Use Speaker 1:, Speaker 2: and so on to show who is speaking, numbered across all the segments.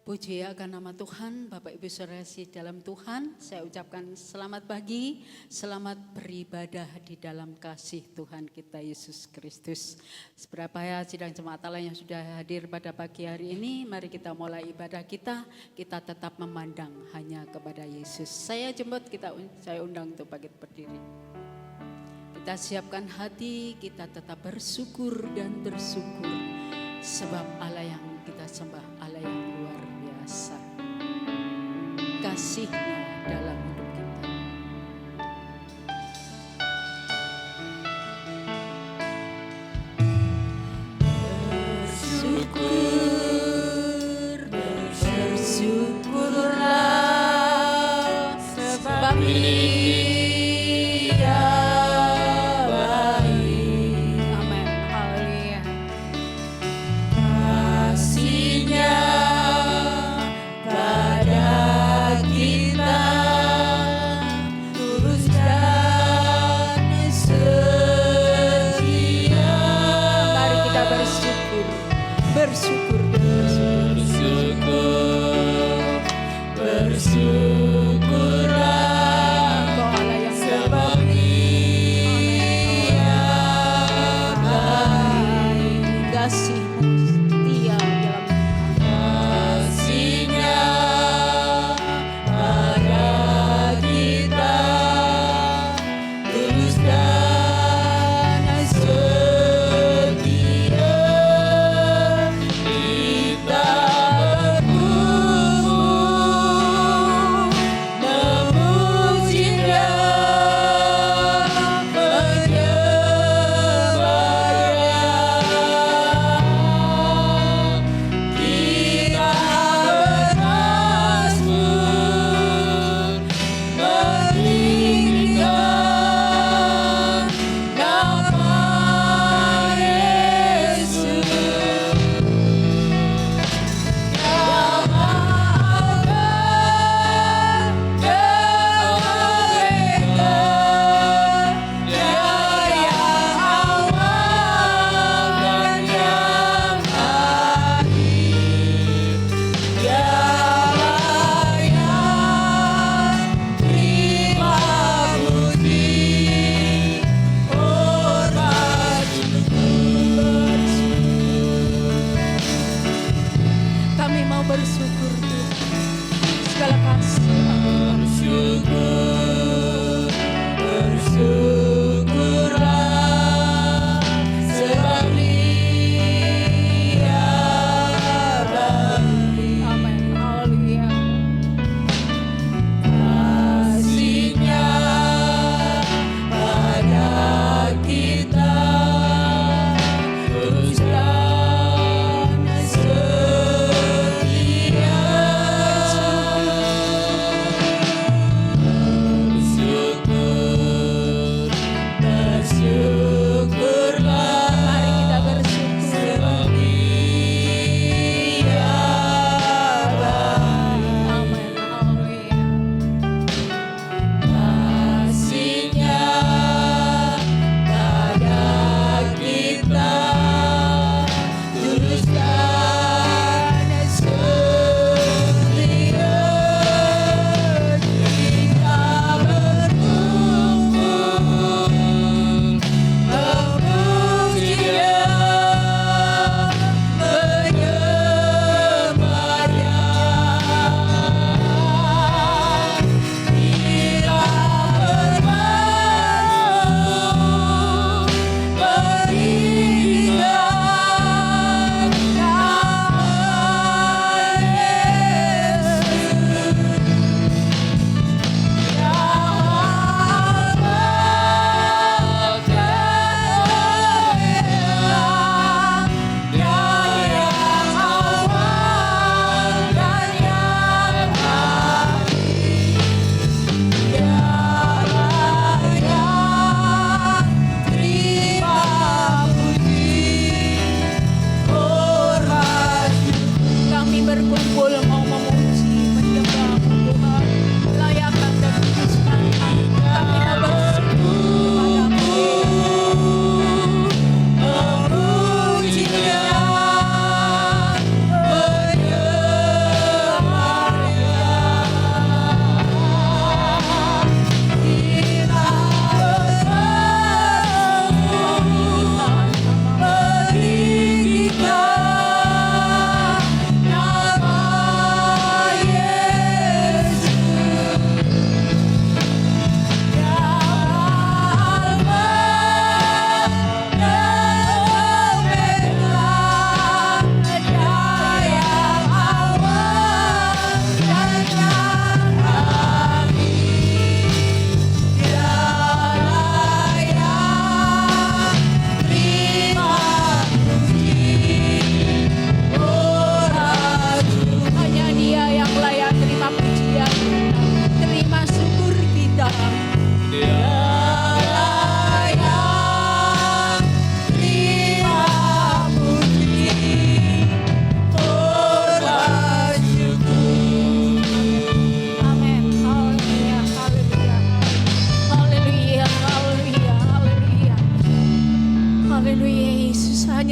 Speaker 1: Puji akan nama Tuhan, Bapak Ibu Saudara dalam Tuhan. Saya ucapkan selamat pagi, selamat beribadah di dalam kasih Tuhan kita Yesus Kristus. Seberapa ya sidang jemaat Allah yang sudah hadir pada pagi hari ini, mari kita mulai ibadah kita tetap memandang hanya kepada Yesus. Saya undang untuk bangkit berdiri. Kita siapkan hati, kita tetap bersyukur dan bersyukur. Sebab Allah yang kita sembah, Allah yang luar biasa. Kasih-Nya dalam hidup kita. Bersyukurlah sebab Dia baik. Amin. Haleluya. Kasih-Nya pada kita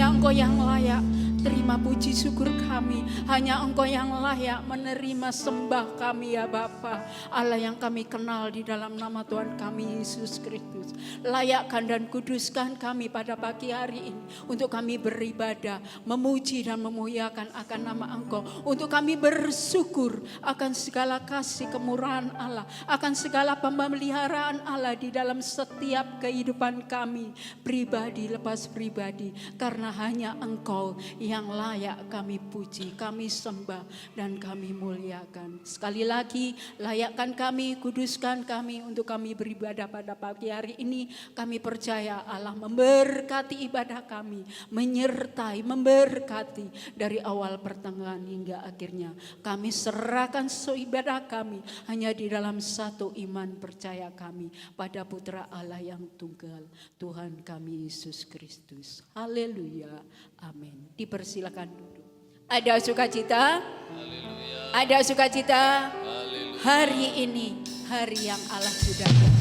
Speaker 1: Hanya Engkau yang layak terima puji syukur kami. Hanya Engkau yang layak menerima sembah kami ya Bapa. Allah yang kami kenal di dalam nama Tuhan kami Yesus Kristus. Layakkan dan kuduskan kami pada pagi hari ini untuk kami beribadah, memuji dan memuliakan akan nama Engkau. Untuk kami bersyukur akan segala kasih kemurahan Allah, akan segala pemeliharaan Allah di dalam setiap kehidupan kami, pribadi lepas pribadi. Karena hanya Engkau yang layak kami puji, kami sembah dan kami muliakan. Sekali lagi, layakkan kami, kuduskan kami untuk kami beribadah pada pagi hari ini. Kami percaya Allah memberkati ibadah kami, menyertai, memberkati dari awal pertengahan hingga akhirnya. Kami serahkan ibadah kami hanya di dalam satu iman percaya kami pada Putra Allah yang tunggal, Tuhan kami Yesus Kristus. Haleluya. Amin. Dipersilakan duduk. Ada sukacita? Haleluya. Ada sukacita? Haleluya. Hari ini hari yang Allah sudah berikan.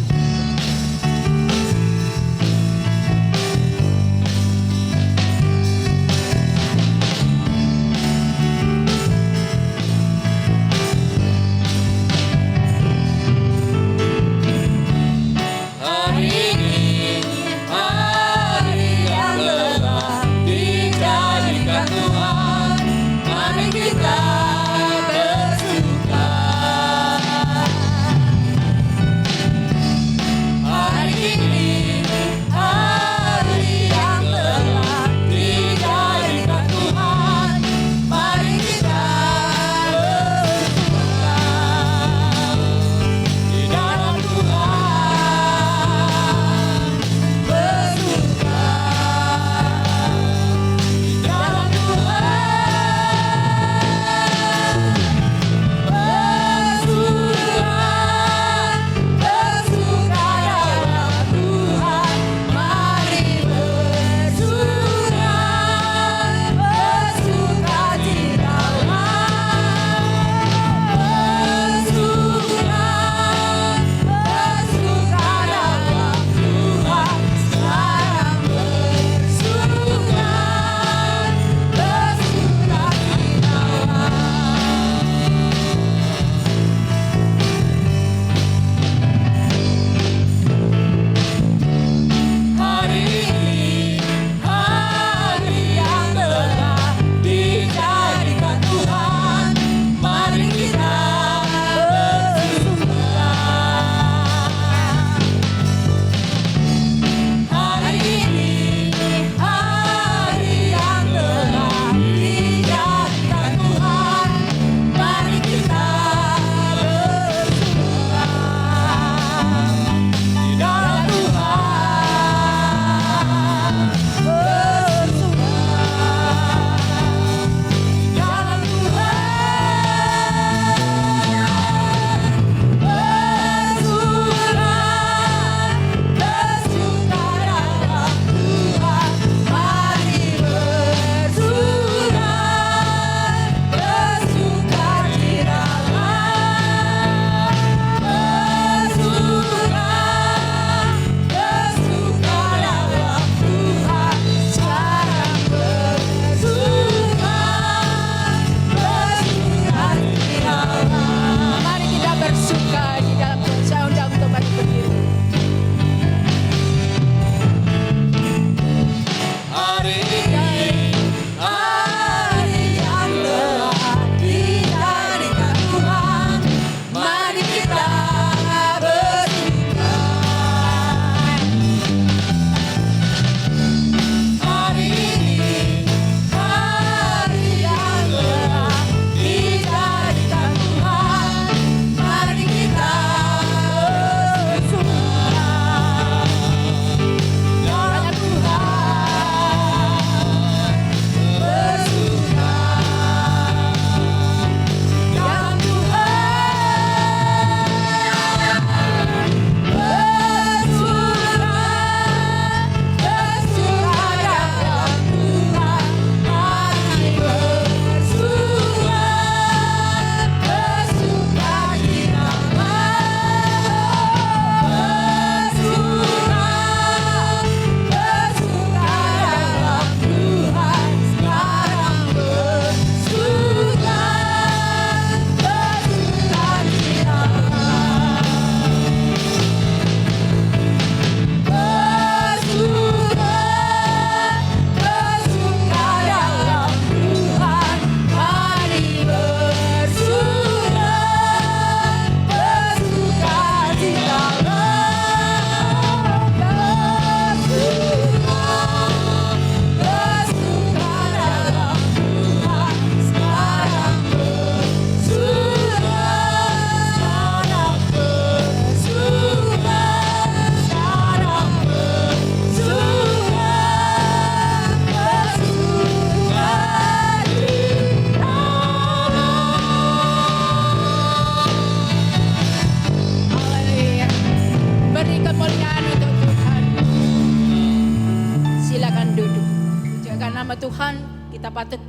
Speaker 1: nama Tuhan kita patut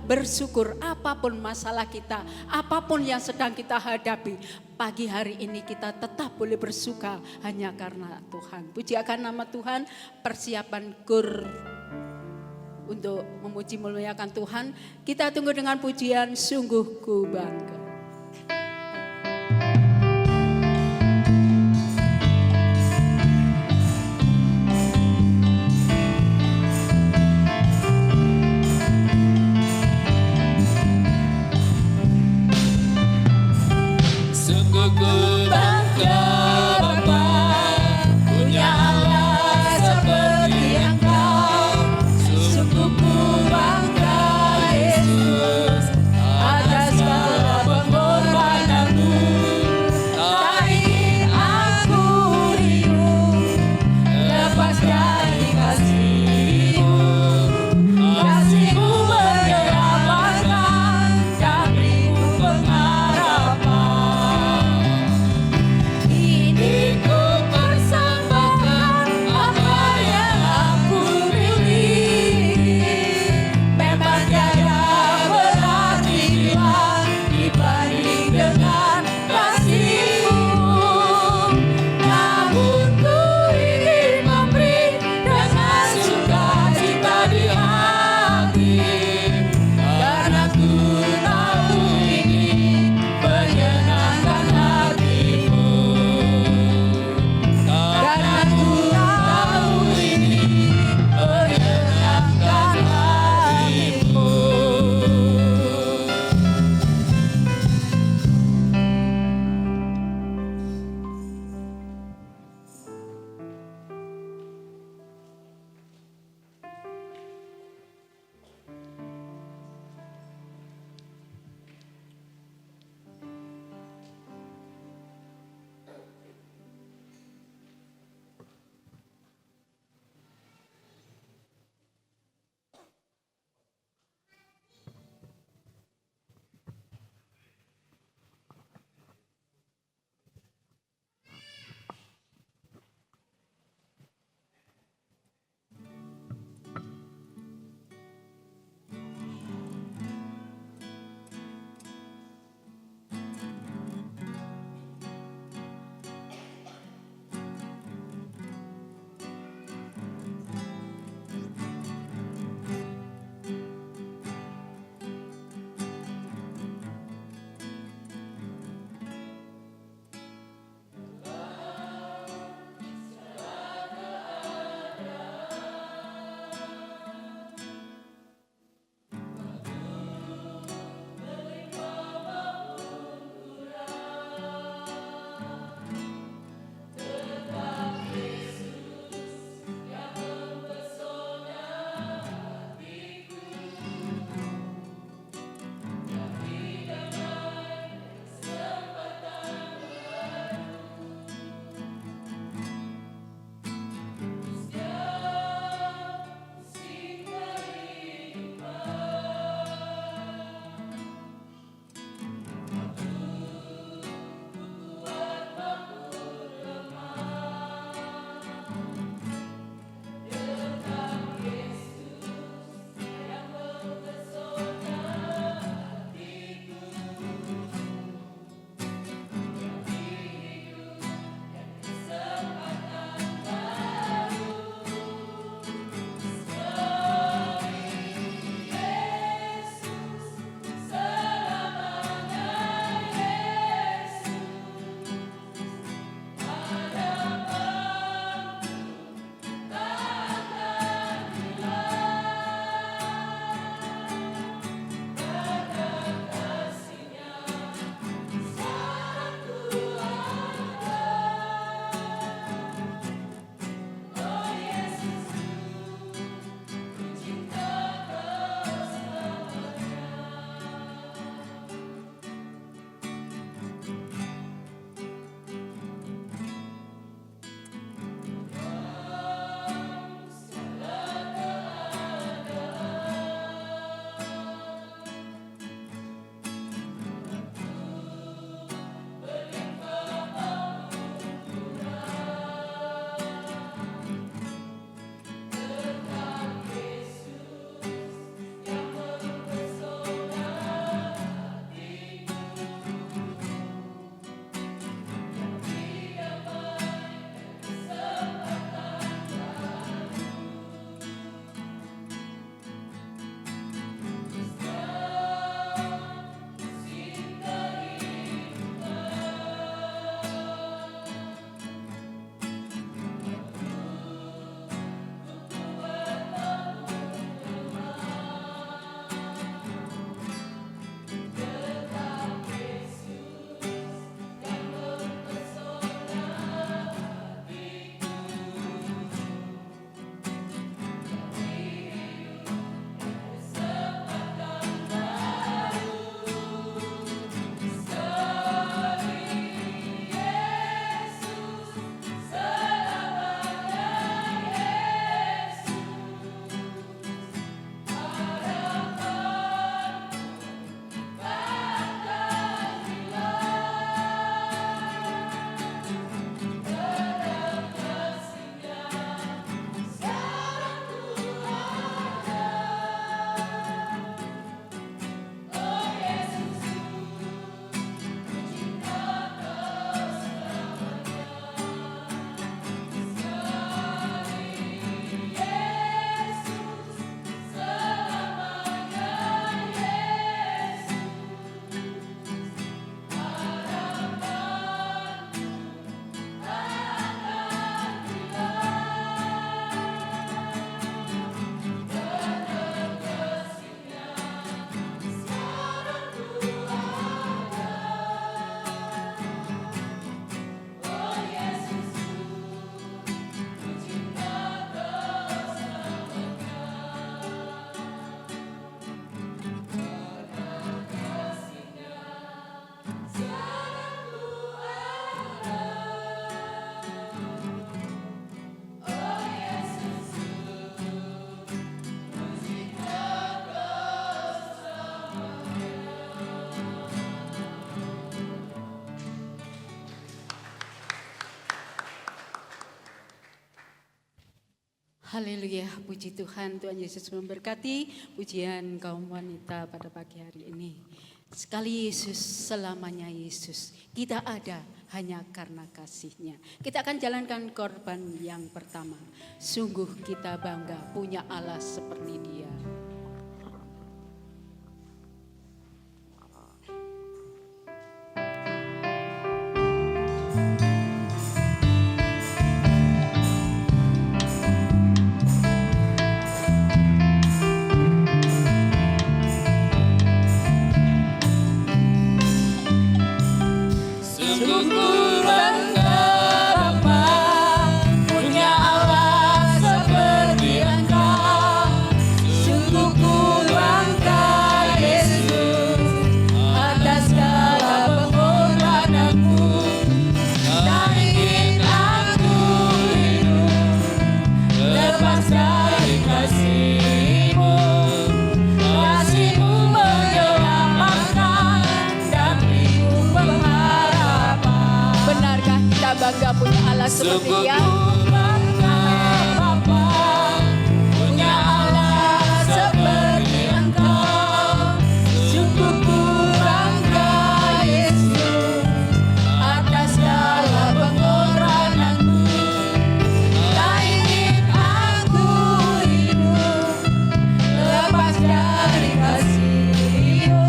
Speaker 1: bersyukur apapun masalah kita, apapun yang sedang kita hadapi. Pagi hari ini kita tetap boleh bersuka hanya karena Tuhan. Puji akan nama Tuhan. Persiapan kur untuk memuji memuliakan Tuhan. Kita tunggu dengan pujian Sungguh Ku Bangga.
Speaker 2: Sungguh ku bangga Bapa, punya Allah seperti Engkau. Sungguh ku bangga Yesus, atas segala
Speaker 1: Haleluya, puji Tuhan. Tuhan Yesus memberkati pujian kaum wanita pada pagi hari ini. Sekali Yesus, selamanya Yesus. Kita ada hanya karena kasih-Nya. Kita akan jalankan korban yang pertama. Sungguh kita bangga punya Allah seperti Dia.
Speaker 2: Sungguh ku bangga Bapa, punya Allah seperti Engkau. Sungguh ku bangga Yesus, atas segala pengorbananmu. Tak ingin aku hidup lepas dari kasih-Mu. Kasih-Mu menyelamatkan dan Ibu pengharapan.
Speaker 1: Benarkah kita bangga punya Allah seperti Dia?
Speaker 2: Sungguh bangga Bapa, punya Allah seperti Engkau. Sungguh ku bangga Yesus, atas segala pengorbananmu. Tak ingin aku hidup lepas dari kasih-Mu.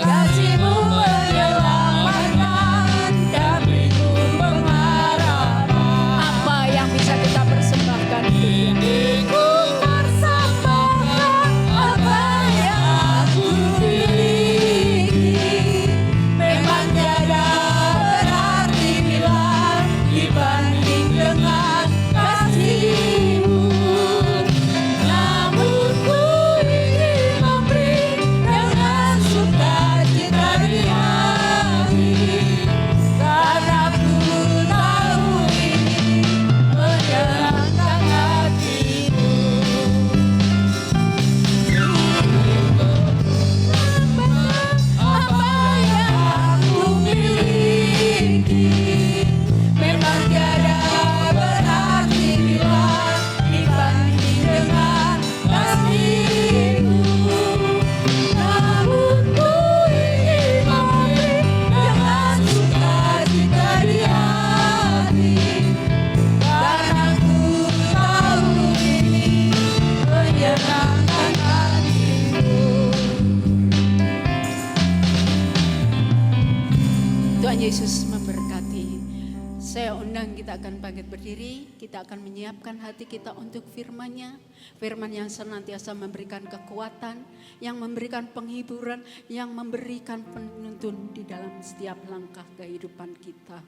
Speaker 2: Kasih-Mu menyelamatkan dan Ibu pengharapan.
Speaker 1: Apa yang bisa kita persembahkan?
Speaker 2: Ini ku persembahkan apa yang aku miliki. Memang tiada berarti bila dibanding dengan kasih-Mu. Namun ku ingin memberi dengan sukacita di hati. Karena ku tahu ini menyenangkan hati-Mu. Apa yang aku miliki memang tiada berarti bila dibanding dengan kasih-Mu. Namun ku ingin memberi dengan sukacita di hati. Karena ku tahu ini menyenangkan hati-Mu.
Speaker 1: Tuhan Yesus memberkati. Saya undang kita akan bangkit berdiri. Kita akan menyiapkan hati kita untuk firman-Nya. Firman yang senantiasa memberikan kekuatan, yang memberikan penghiburan, yang memberikan penuntun di dalam setiap langkah kehidupan kita.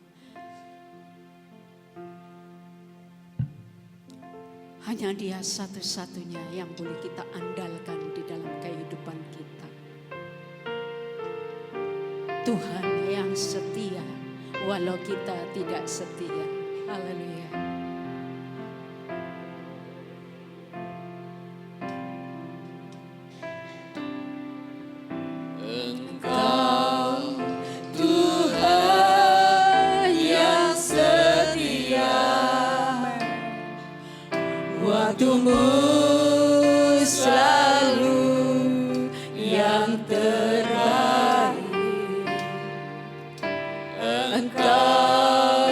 Speaker 1: Hanya Dia satu-satunya yang boleh kita andalkan di dalam kehidupan kita. Tuhan yang setia walau kita tidak setia. Haleluya.
Speaker 2: Engkau Tuhan yang setia, waktu-Mu selalu yang terbaik. Engkau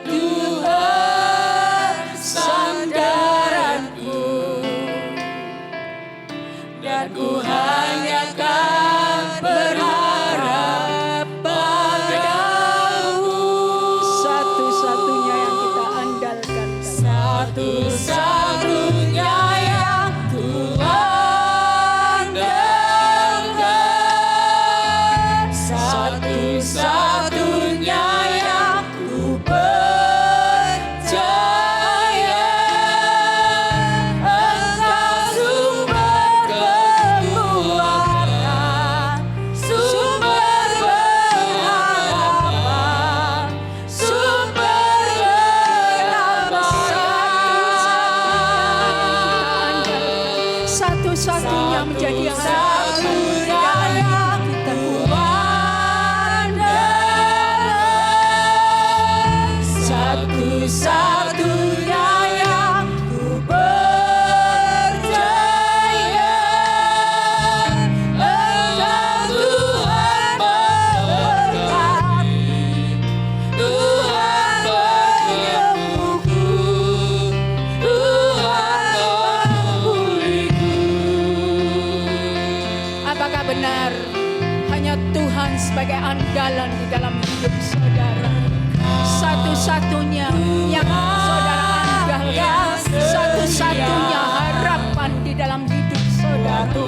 Speaker 2: Tuhan sandaranku, dan ku hanya kan berharap padamu.
Speaker 1: Satu-satunya yang kita andalkan.
Speaker 2: Satu-satunya yang ku andalkan. Satu-satunya yang ku percaya. Engkau sumber kekuatan, sumber pengharapan, sumber keselamatan.
Speaker 1: Satu-satunya menjadi yang
Speaker 2: Satu-satunya yang
Speaker 1: kita
Speaker 2: ku andalkan. Satu-satunya yang ku
Speaker 1: sebagai andalan di dalam hidup saudara. Satu-satunya yang saudara andalkan, satu-satunya harapan di dalam hidup saudara.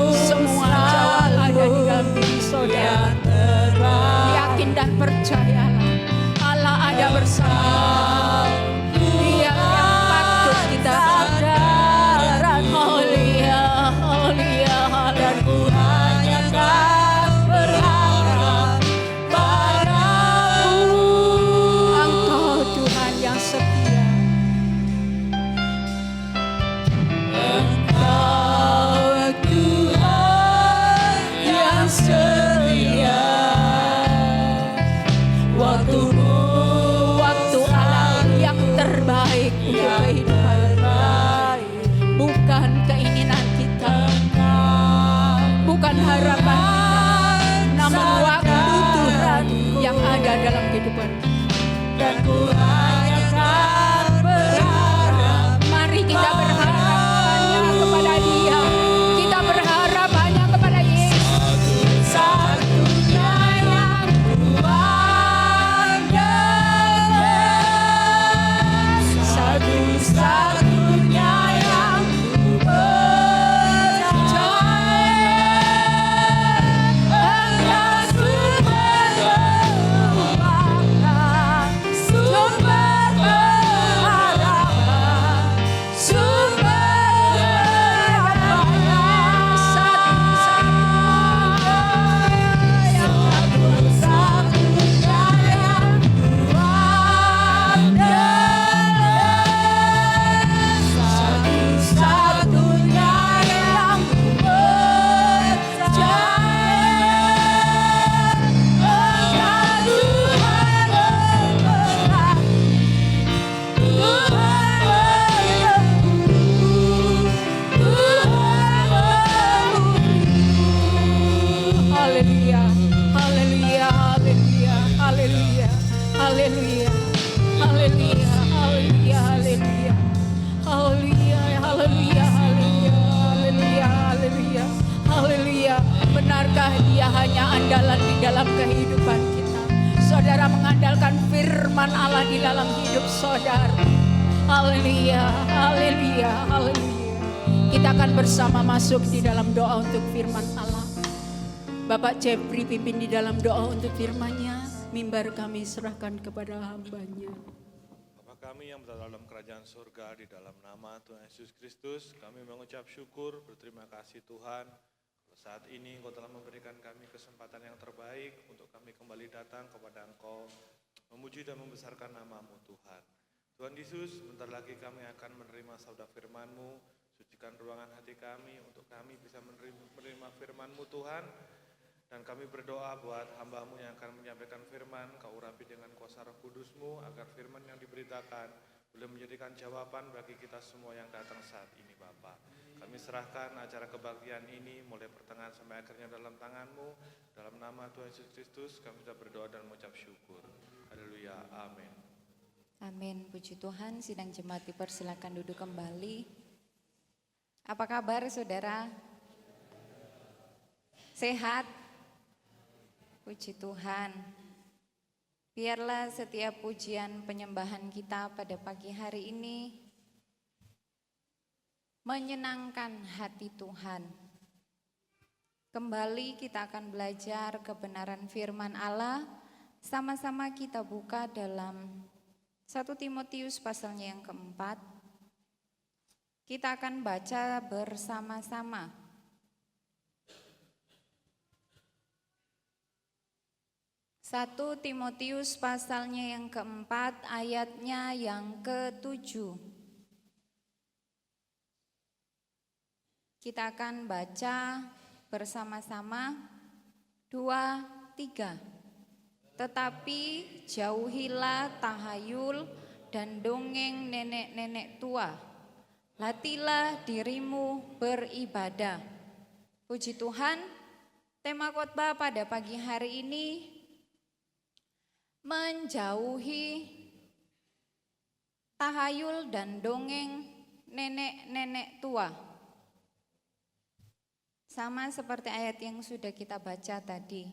Speaker 1: Semua jawaban ada di dalam diri saudara. Yakin dan percayalah, Allah ada bersama. Dia yang patut kita saudara. Haleluya, haleluya, haleluya. Engkau Tuhan yang setia. Waktu Allah yang terbaik untuk kehidupan, bukan keinginan kita, bukan harapan kita, namun waktu Tuhan yang ada dalam kehidupan. Dan mari kita berharap hanya kepada Dia. Kita berharap hanya kepada Yesus. Satu-satunya yang satu-satunya yang benarkah Dia hanya andalan di dalam kehidupan kita? Saudara mengandalkan firman Allah di dalam hidup saudara. Haleluya, haleluya, haleluya. Kita akan bersama masuk di dalam doa untuk firman Allah. Bapak Jeffrey pimpin di dalam doa untuk firman-Nya. Mimbar kami serahkan kepada hamba-Nya.
Speaker 3: Bapa kami yang berada dalam kerajaan surga, di dalam nama Tuhan Yesus Kristus, kami mengucap syukur, berterima kasih Tuhan. Saat ini Engkau telah memberikan kami kesempatan yang terbaik untuk kami kembali datang kepada Engkau, memuji dan membesarkan nama-Mu Tuhan. Tuhan Yesus, sebentar lagi kami akan menerima sabda firman-Mu. Sucikan ruangan hati kami untuk kami bisa menerima firman-Mu Tuhan. Dan kami berdoa buat hamba-Mu yang akan menyampaikan firman, Kau urapi dengan kuasa Roh Kudus-Mu, agar firman yang diberitakan boleh menjadikan jawaban bagi kita semua yang datang saat ini Bapa. Kami serahkan acara kebaktian ini mulai pertengahan sampai akhirnya dalam tangan-Mu. Dalam nama Tuhan Yesus Kristus kami sudah berdoa dan mengucap syukur. Haleluya, amin.
Speaker 2: Amin, puji Tuhan. Sidang jemaat dipersilakan duduk kembali. Apa kabar saudara? Sehat? Puji Tuhan. Biarlah setiap pujian penyembahan kita pada pagi hari ini menyenangkan hati Tuhan. Kembali kita akan belajar kebenaran firman Allah. Sama-sama kita buka dalam 1 Timotius pasalnya yang keempat. Kita akan baca bersama-sama. 1 Timotius pasalnya yang keempat, ayatnya yang ke-7. Kita akan baca bersama-sama 2, 3. Tetapi jauhilah tahayul dan dongeng nenek-nenek tua. Latihlah dirimu beribadah. Puji Tuhan, tema khotbah pada pagi hari ini menjauhi tahayul dan dongeng nenek-nenek tua. Sama seperti ayat yang sudah kita baca tadi.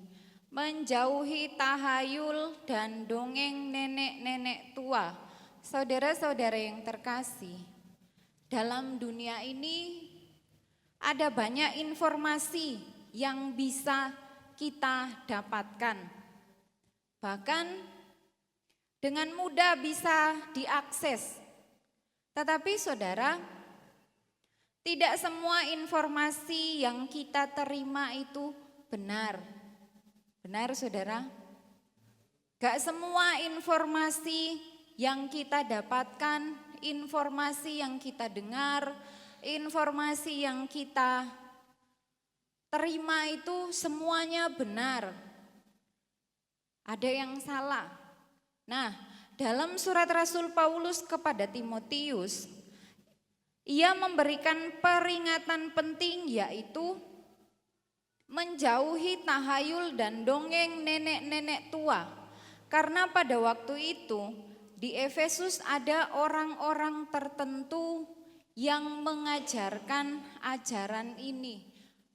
Speaker 2: menjauhi tahayul dan dongeng nenek-nenek tua. Saudara-saudara yang terkasih, dalam dunia ini ada banyak informasi yang bisa kita dapatkan. Bahkan dengan mudah bisa diakses. Tetapi saudara, tidak semua informasi yang kita terima itu benar. Benar saudara? Gak semua informasi yang kita dapatkan, informasi yang kita dengar, informasi yang kita terima itu semuanya benar. Ada yang salah. Nah, dalam surat Rasul Paulus kepada Timotius, ia memberikan peringatan penting, yaitu menjauhi tahayul dan dongeng nenek-nenek tua. Karena pada waktu itu di Efesus ada orang-orang tertentu yang mengajarkan ajaran ini.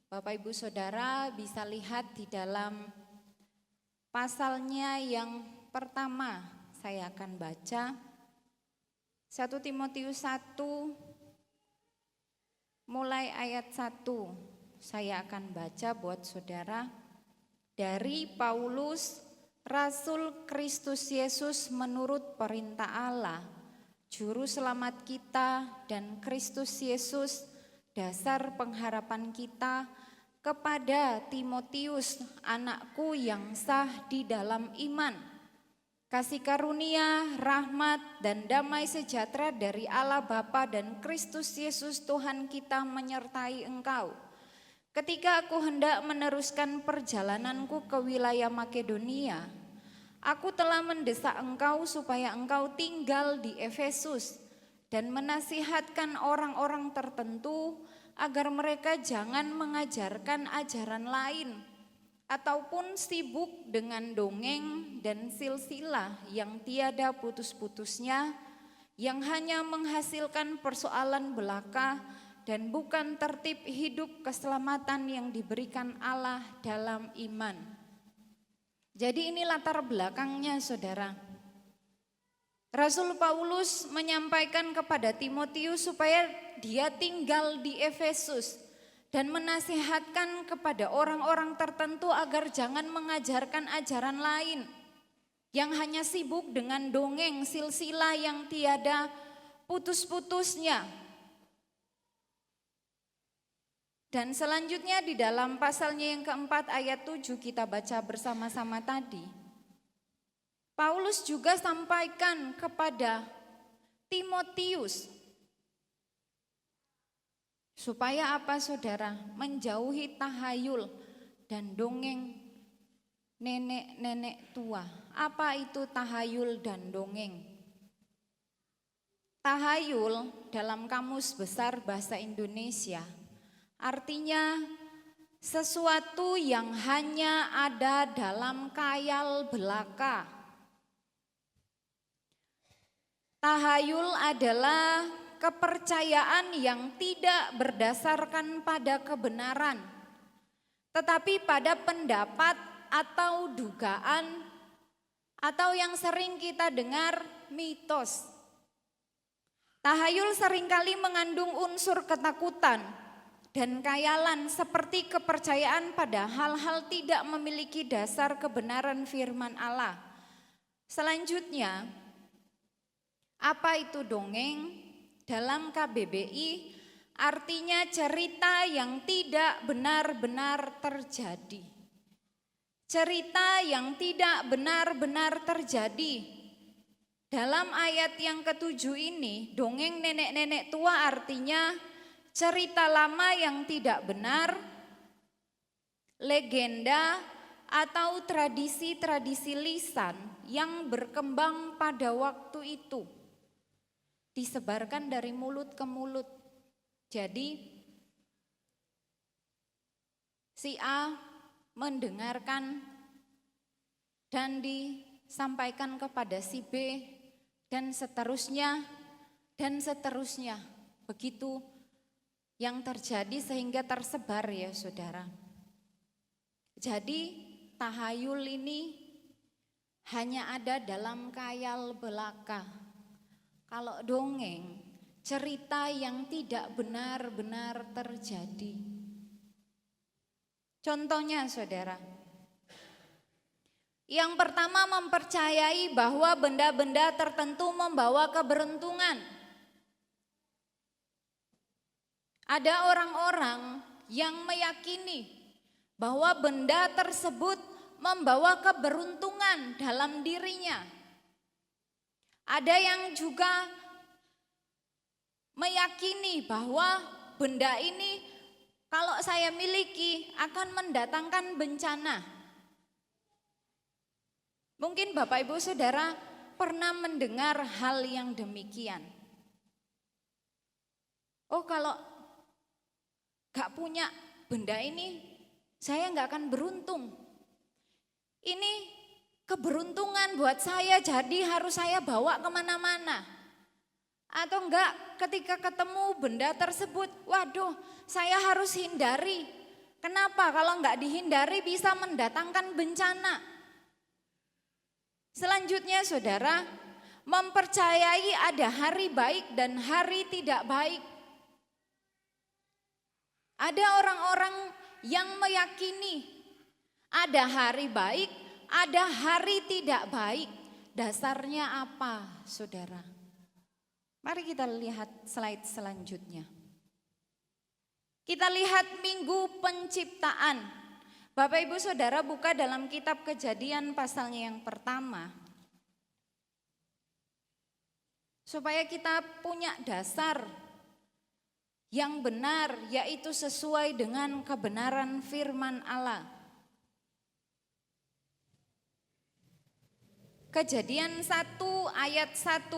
Speaker 2: Bapak Ibu Saudara bisa lihat di dalam pasalnya yang pertama, saya akan baca 1 Timotius 1 mulai ayat 1. Saya akan baca buat saudara. Dari Paulus, Rasul Kristus Yesus menurut perintah Allah, Juru Selamat kita dan Kristus Yesus, dasar pengharapan kita, kepada Timotius, anakku yang sah di dalam iman. Kasih karunia, rahmat, dan damai sejahtera dari Allah Bapa dan Kristus Yesus Tuhan kita menyertai engkau. Ketika aku hendak meneruskan perjalananku ke wilayah Makedonia, aku telah mendesak engkau supaya engkau tinggal di Efesus dan menasihatkan orang-orang tertentu agar mereka jangan mengajarkan ajaran lain ataupun sibuk dengan dongeng dan silsilah yang tiada putus-putusnya, yang hanya menghasilkan persoalan belaka dan bukan tertib hidup keselamatan yang diberikan Allah dalam iman. Jadi ini latar belakangnya saudara. Rasul Paulus menyampaikan kepada Timotius supaya dia tinggal di Efesus dan menasihatkan kepada orang-orang tertentu agar jangan mengajarkan ajaran lain yang hanya sibuk dengan dongeng silsilah yang tiada putus-putusnya. Dan selanjutnya di dalam pasalnya yang keempat ayat 7 kita baca bersama-sama tadi. Paulus juga sampaikan kepada Timotius supaya apa saudara? Menjauhi tahayul dan dongeng nenek-nenek tua. Apa itu tahayul dan dongeng? Tahayul dalam Kamus Besar Bahasa Indonesia artinya sesuatu yang hanya ada dalam khayal belaka. Tahayul adalah kepercayaan yang tidak berdasarkan pada kebenaran, tetapi pada pendapat atau dugaan atau yang sering kita dengar mitos. Tahayul seringkali mengandung unsur ketakutan dan khayalan seperti kepercayaan pada hal-hal tidak memiliki dasar kebenaran firman Allah. Selanjutnya, apa itu dongeng? Dalam KBBI artinya cerita yang tidak benar-benar terjadi. Cerita yang tidak benar-benar terjadi. Dalam ayat yang ketujuh ini, dongeng nenek-nenek tua artinya cerita lama yang tidak benar, legenda atau tradisi-tradisi lisan yang berkembang pada waktu itu. Disebarkan dari mulut ke mulut. Jadi si A mendengarkan dan disampaikan kepada si B dan seterusnya dan seterusnya. Begitu yang terjadi sehingga tersebar ya saudara. Jadi tahayul ini hanya ada dalam khayal belaka. Kalau dongeng, cerita yang tidak benar-benar terjadi. Contohnya saudara, yang pertama mempercayai bahwa benda-benda tertentu membawa keberuntungan. Ada orang-orang yang meyakini bahwa benda tersebut membawa keberuntungan dalam dirinya. Ada yang juga meyakini bahwa benda ini kalau saya miliki akan mendatangkan bencana. Mungkin Bapak Ibu Saudara pernah mendengar hal yang demikian. Oh, kalau gak punya benda ini, saya gak akan beruntung. Ini keberuntungan buat saya, jadi harus saya bawa kemana-mana. Atau enggak, ketika ketemu benda tersebut, waduh, saya harus hindari. Kenapa? Kalau enggak dihindari bisa mendatangkan bencana. Selanjutnya saudara, mempercayai ada hari baik dan hari tidak baik. Ada orang-orang yang meyakini ada hari baik, ada hari tidak baik. Dasarnya apa, saudara? Mari kita lihat slide selanjutnya. Kita lihat minggu penciptaan. Bapak Ibu Saudara buka dalam kitab Kejadian pasalnya yang pertama. Supaya kita punya dasar yang benar, yaitu sesuai dengan kebenaran firman Allah. Kejadian 1 ayat 1,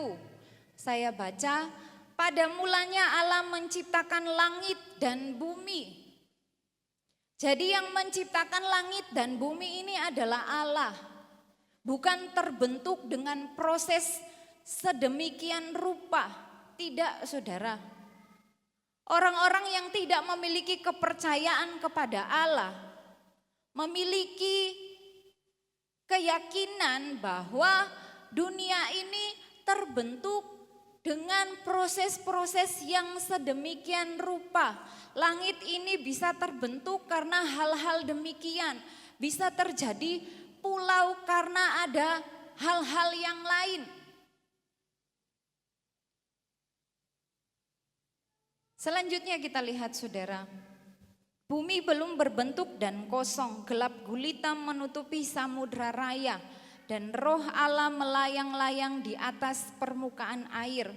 Speaker 2: saya baca, pada mulanya Allah menciptakan langit dan bumi. Jadi yang menciptakan langit dan bumi ini adalah Allah, bukan terbentuk dengan proses sedemikian rupa, tidak saudara. Orang-orang yang tidak memiliki kepercayaan kepada Allah, memiliki keyakinan bahwa dunia ini terbentuk dengan proses-proses yang sedemikian rupa. Langit ini bisa terbentuk karena hal-hal demikian, bisa terjadi pulau karena ada hal-hal yang lain. Selanjutnya kita lihat saudara, bumi belum berbentuk dan kosong, gelap gulita menutupi samudra raya, dan roh Allah melayang-layang di atas permukaan air.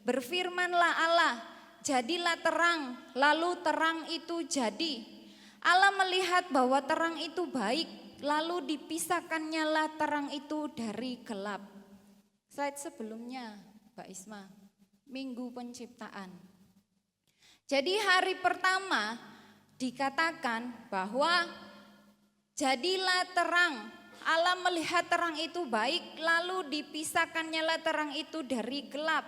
Speaker 2: Berfirmanlah Allah, jadilah terang, lalu terang itu jadi. Allah melihat bahwa terang itu baik, lalu dipisahkannya lah terang itu dari gelap. Slide sebelumnya, Mbak Isma, minggu penciptaan. Jadi hari pertama dikatakan bahwa jadilah terang. Allah melihat terang itu baik, lalu dipisahkannya lah terang itu dari gelap.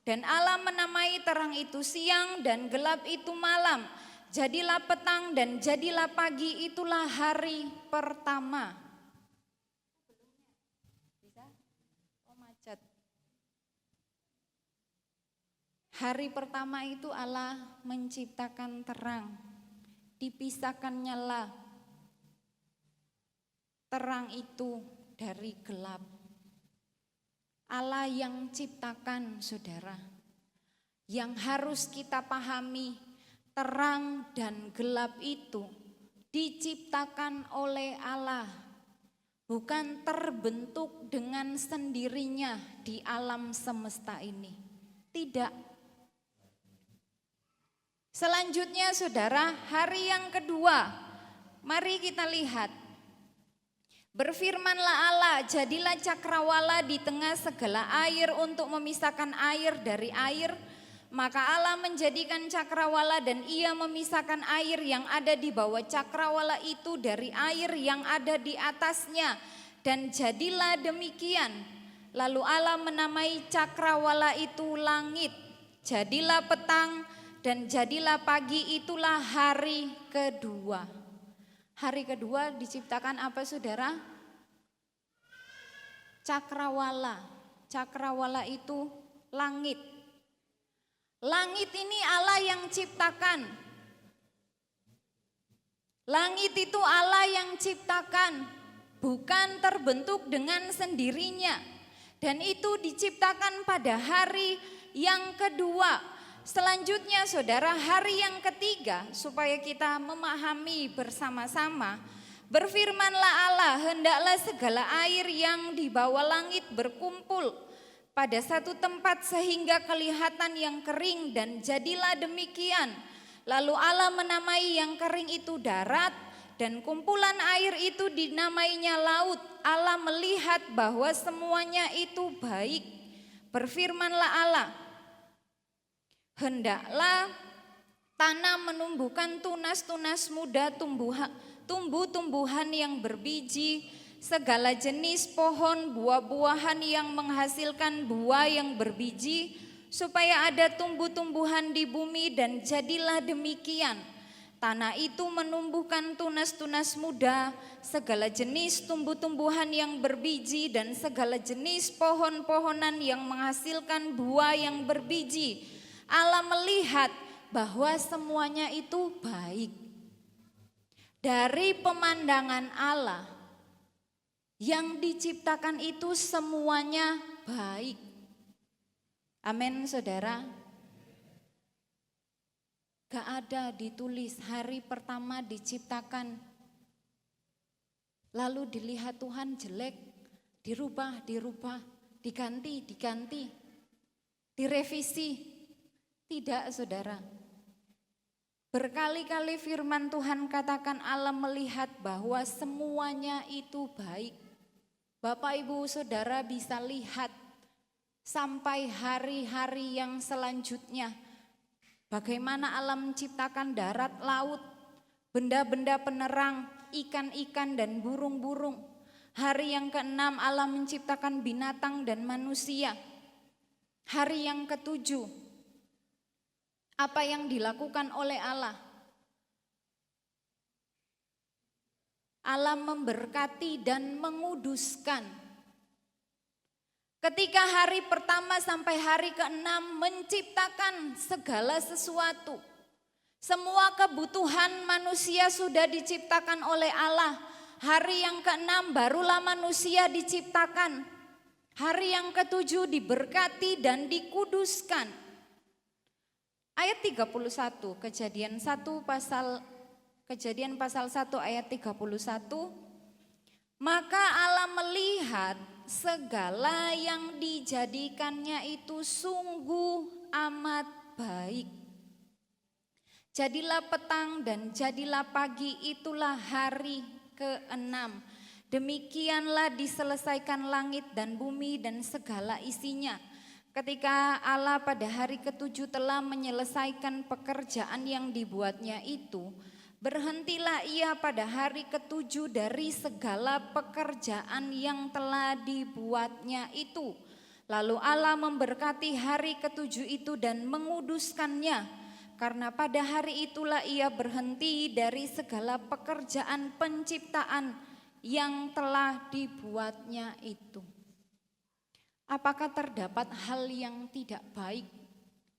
Speaker 2: Dan Allah menamai terang itu siang dan gelap itu malam. Jadilah petang dan jadilah pagi, itulah hari pertama. Bisa? Oh macet. Hari pertama itu Allah menciptakan terang, dipisahkannya lah terang itu dari gelap. Allah yang ciptakan saudara. Yang harus kita pahami, terang dan gelap itu diciptakan oleh Allah. Bukan terbentuk dengan sendirinya di alam semesta ini. Tidak. Selanjutnya saudara, hari yang kedua, mari kita lihat. Berfirmanlah Allah, jadilah cakrawala di tengah segala air untuk memisahkan air dari air. Maka Allah menjadikan cakrawala dan ia memisahkan air yang ada di bawah cakrawala itu dari air yang ada di atasnya. Dan jadilah demikian. Lalu Allah menamai cakrawala itu langit. Jadilah petang dan jadilah pagi, itulah hari kedua. Hari kedua diciptakan apa saudara? Cakrawala. Cakrawala itu langit. Langit ini Allah yang ciptakan. Langit itu Allah yang ciptakan, bukan terbentuk dengan sendirinya. Dan itu diciptakan pada hari yang kedua. Selanjutnya saudara, hari yang ketiga, supaya kita memahami bersama-sama, berfirmanlah Allah, hendaklah segala air yang di bawah langit berkumpul pada satu tempat sehingga kelihatan yang kering, dan jadilah demikian. Lalu Allah menamai yang kering itu darat, dan kumpulan air itu dinamainya laut. Allah melihat bahwa semuanya itu baik. Berfirmanlah Allah, hendaklah tanah menumbuhkan tunas-tunas muda, tumbuh-tumbuhan yang berbiji, segala jenis pohon buah-buahan yang menghasilkan buah yang berbiji, supaya ada tumbuh-tumbuhan di bumi, dan jadilah demikian. Tanah itu menumbuhkan tunas-tunas muda, segala jenis tumbuh-tumbuhan yang berbiji, dan segala jenis pohon-pohonan yang menghasilkan buah yang berbiji. Allah melihat bahwa semuanya itu baik. Dari pemandangan Allah, yang diciptakan itu semuanya baik. Amin saudara. Gak ada ditulis hari pertama diciptakan, lalu dilihat Tuhan jelek, dirubah, diganti, direvisi. Tidak saudara. Berkali-kali firman Tuhan katakan Allah melihat bahwa semuanya itu baik. Bapak ibu saudara bisa lihat sampai hari-hari yang selanjutnya. Bagaimana Allah menciptakan darat, laut, benda-benda penerang, ikan-ikan dan burung-burung. Hari yang ke-6 Allah menciptakan binatang dan manusia. Hari yang ke-7, apa yang dilakukan oleh Allah? Allah memberkati dan menguduskan. Ketika hari pertama sampai hari ke-6 menciptakan segala sesuatu. Semua kebutuhan manusia sudah diciptakan oleh Allah. Hari yang ke-6 barulah manusia diciptakan. Hari yang ke-7 diberkati dan dikuduskan. Ayat 31, Kejadian pasal 1 ayat 31. Maka Allah melihat segala yang dijadikannya itu sungguh amat baik. Jadilah petang dan jadilah pagi, itulah hari ke-6. Demikianlah diselesaikan langit dan bumi dan segala isinya. Ketika Allah pada hari ke-7 telah menyelesaikan pekerjaan yang dibuatnya itu, berhentilah ia pada hari ke-7 dari segala pekerjaan yang telah dibuatnya itu. Lalu Allah memberkati hari ke-7 itu dan menguduskannya, karena pada hari itulah ia berhenti dari segala pekerjaan penciptaan yang telah dibuatnya itu. Apakah terdapat hal yang tidak baik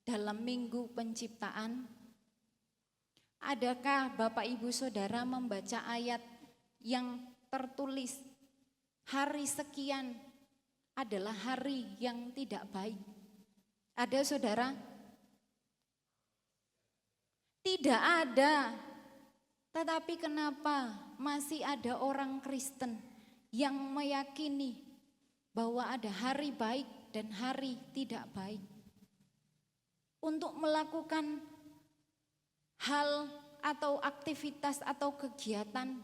Speaker 2: dalam minggu penciptaan? Adakah Bapak Ibu Saudara membaca ayat yang tertulis hari sekian adalah hari yang tidak baik? Ada saudara? Tidak ada. Tetapi kenapa masih ada orang Kristen yang meyakini bahwa ada hari baik dan hari tidak baik? Untuk melakukan hal atau aktivitas atau kegiatan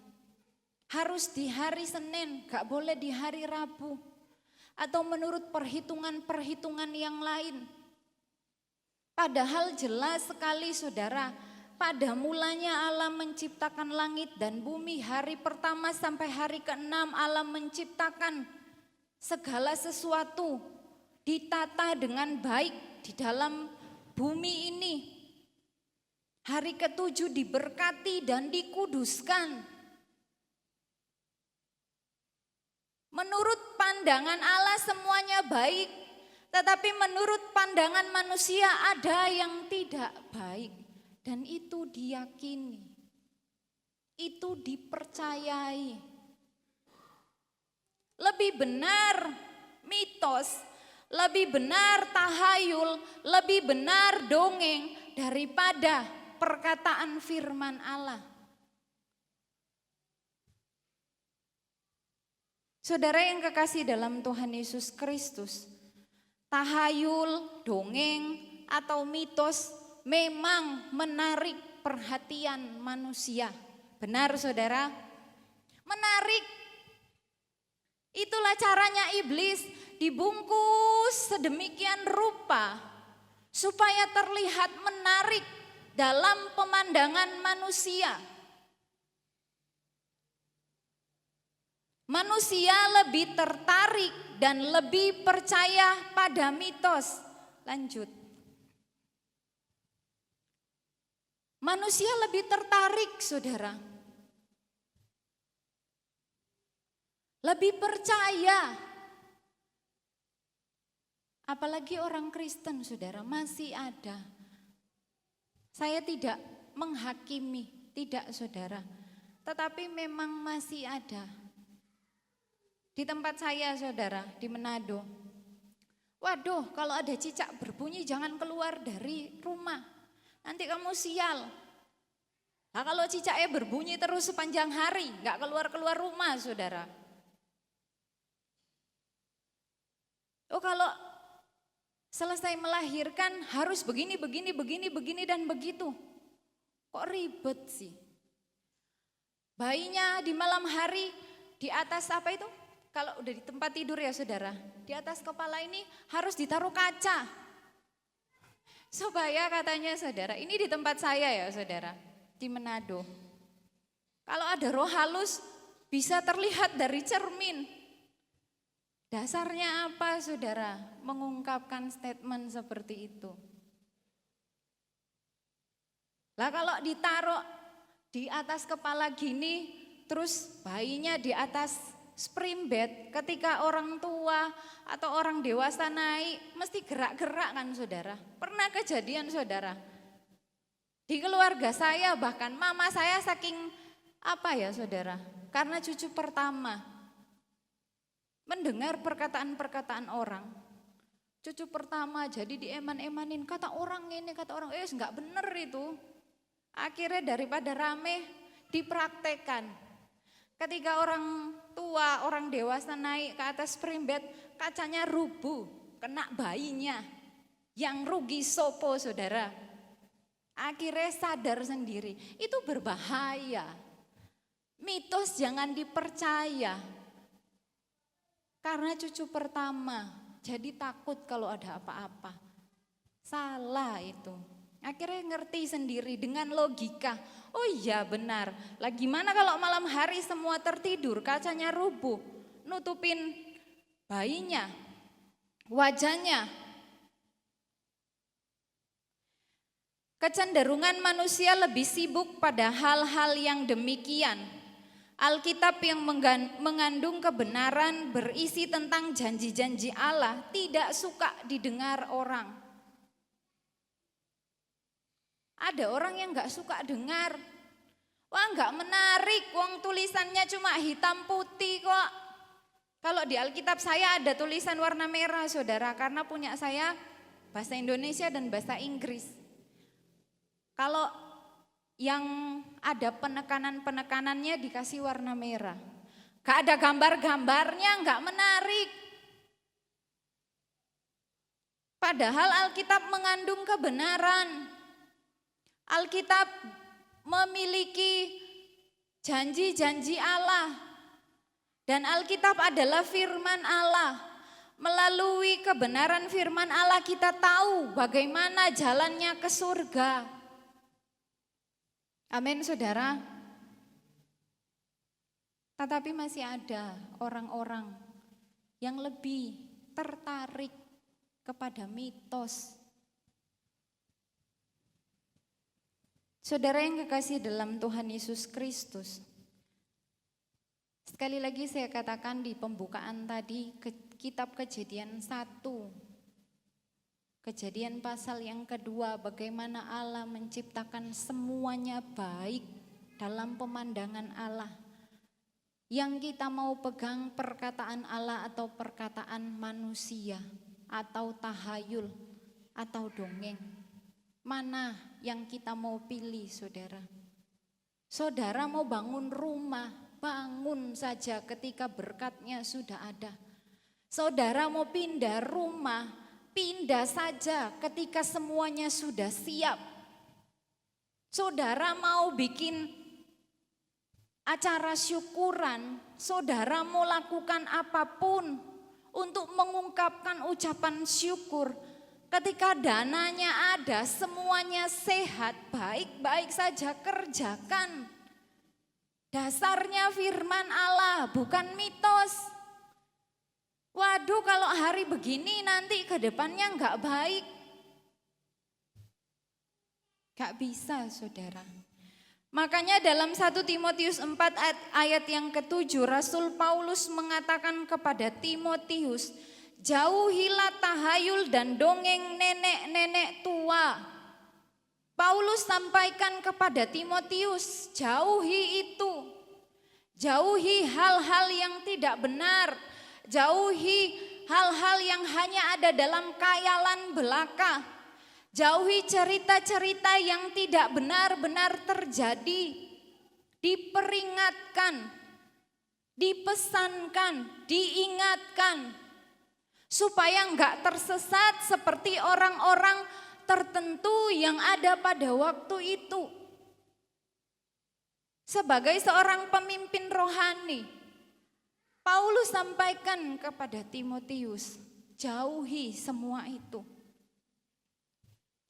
Speaker 2: harus di hari Senin, gak boleh di hari Rabu, atau menurut perhitungan-perhitungan yang lain. Padahal jelas sekali saudara, pada mulanya Allah menciptakan langit dan bumi. Hari pertama sampai hari ke-6 Allah menciptakan segala sesuatu, ditata dengan baik di dalam bumi ini. Hari ke-7 diberkati dan dikuduskan. Menurut pandangan Allah semuanya baik, tetapi menurut pandangan manusia ada yang tidak baik. Dan itu diyakini, itu dipercayai. Lebih benar mitos, lebih benar tahayul, lebih benar dongeng daripada perkataan firman Allah. Saudara yang kekasih dalam Tuhan Yesus Kristus, tahayul, dongeng, atau mitos memang menarik perhatian manusia. Benar saudara? Menarik. Itulah caranya iblis, dibungkus sedemikian rupa supaya terlihat menarik dalam pemandangan manusia. Manusia lebih tertarik dan lebih percaya pada mitos. Lanjut. Manusia lebih tertarik, saudara. Lebih percaya. Apalagi orang Kristen, saudara, masih ada. Saya tidak menghakimi, tidak saudara. Tetapi memang masih ada. Di tempat saya saudara, di Manado. Waduh, kalau ada cicak berbunyi jangan keluar dari rumah. Nanti kamu sial. Nah kalau cicaknya berbunyi terus sepanjang hari, gak keluar-keluar rumah saudara. Oh kalau selesai melahirkan harus begini, dan begitu. Kok ribet sih? Bayinya di malam hari di atas apa itu? Kalau udah di tempat tidur ya saudara, di atas kepala ini harus ditaruh kaca. Supaya katanya saudara, ini di tempat saya ya saudara, di Manado. Kalau ada roh halus bisa terlihat dari cermin. Dasarnya apa saudara mengungkapkan statement seperti itu? Lah kalau ditaruh di atas kepala gini, terus bayinya di atas spring bed, ketika orang tua atau orang dewasa naik, mesti gerak-gerak kan saudara. Pernah kejadian saudara, di keluarga saya bahkan mama saya saking apa ya saudara, karena cucu pertama, mendengar perkataan-perkataan orang. Cucu pertama jadi dieman-emanin, kata orang ini, kata orang, enggak bener itu. Akhirnya daripada rame, dipraktekan. Ketika orang tua, orang dewasa naik ke atas spring bed, kacanya rubuh, kena bayinya. Yang rugi sopo saudara. Akhirnya sadar sendiri, itu berbahaya. Mitos jangan dipercaya. Karena cucu pertama, jadi takut kalau ada apa-apa. Salah itu. Akhirnya ngerti sendiri dengan logika. Oh iya benar, lah gimana kalau malam hari semua tertidur, kacanya rubuh, nutupin bayinya, wajahnya. Kecenderungan manusia lebih sibuk pada hal-hal yang demikian. Alkitab yang mengandung kebenaran berisi tentang janji-janji Allah tidak suka didengar orang. Ada orang yang gak suka dengar. Wah gak menarik, wong tulisannya cuma hitam putih kok. Kalau di Alkitab saya ada tulisan warna merah saudara, karena punya saya bahasa Indonesia dan bahasa Inggris. Kalau yang ada penekanan-penekanannya dikasih warna merah. Gak ada gambar-gambarnya, gak menarik. Padahal Alkitab mengandung kebenaran. Alkitab memiliki janji-janji Allah. Dan Alkitab adalah firman Allah. Melalui kebenaran firman Allah kita tahu bagaimana jalannya ke surga. Amin saudara. Tetapi masih ada orang-orang yang lebih tertarik kepada mitos. Saudara yang kekasih dalam Tuhan Yesus Kristus, Sekali lagi saya katakan di pembukaan tadi, kitab Kejadian 1, Kejadian pasal yang kedua, bagaimana Allah menciptakan semuanya baik dalam pemandangan Allah. Yang kita mau pegang perkataan Allah atau perkataan manusia, atau tahayul, atau dongeng. Mana yang kita mau pilih, saudara? Saudara mau bangun rumah, bangun saja ketika berkatnya sudah ada. Saudara mau pindah rumah, pindah saja ketika semuanya sudah siap. Saudara mau bikin acara syukuran, saudara mau lakukan apapun untuk mengungkapkan ucapan syukur. Ketika dananya ada, semuanya sehat, baik-baik saja kerjakan. Dasarnya firman Allah, bukan mitos. Waduh, kalau hari begini nanti ke depannya enggak baik. Enggak bisa, saudara. Makanya dalam 1 Timotius 4 ayat yang ke-7, Rasul Paulus mengatakan kepada Timotius, jauhilah tahayul dan dongeng nenek-nenek tua. Paulus sampaikan kepada Timotius, jauhi itu. Jauhi hal-hal yang tidak benar. Jauhi hal-hal yang hanya ada dalam khayalan belaka. Jauhi cerita-cerita yang tidak benar-benar terjadi. Diperingatkan, dipesankan, diingatkan. Supaya enggak tersesat seperti orang-orang tertentu yang ada pada waktu itu. Sebagai seorang pemimpin rohani, Paulus sampaikan kepada Timotius, jauhi semua itu.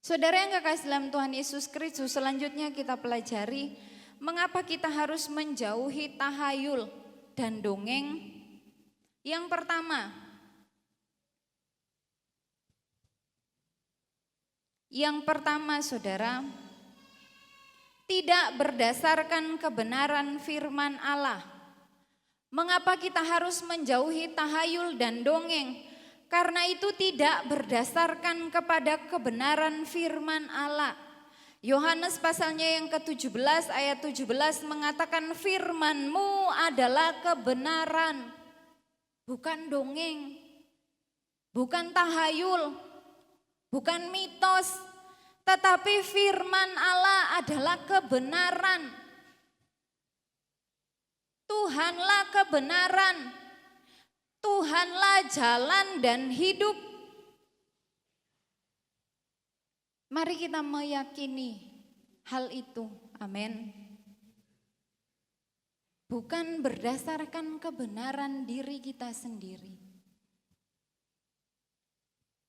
Speaker 2: Saudara yang kekasih dalam Tuhan Yesus Kristus, selanjutnya kita pelajari mengapa kita harus menjauhi tahayul dan dongeng. Yang pertama saudara, tidak berdasarkan kebenaran firman Allah. Mengapa kita harus menjauhi tahayul dan dongeng? Karena itu tidak berdasarkan kepada kebenaran firman Allah. Yohanes pasalnya yang ke-17 ayat 17 mengatakan firman-Mu adalah kebenaran. Bukan dongeng, bukan tahayul, bukan mitos, tetapi firman Allah adalah kebenaran. Tuhanlah kebenaran, Tuhanlah jalan dan hidup. Mari kita meyakini hal itu, amin. Bukan berdasarkan kebenaran diri kita sendiri.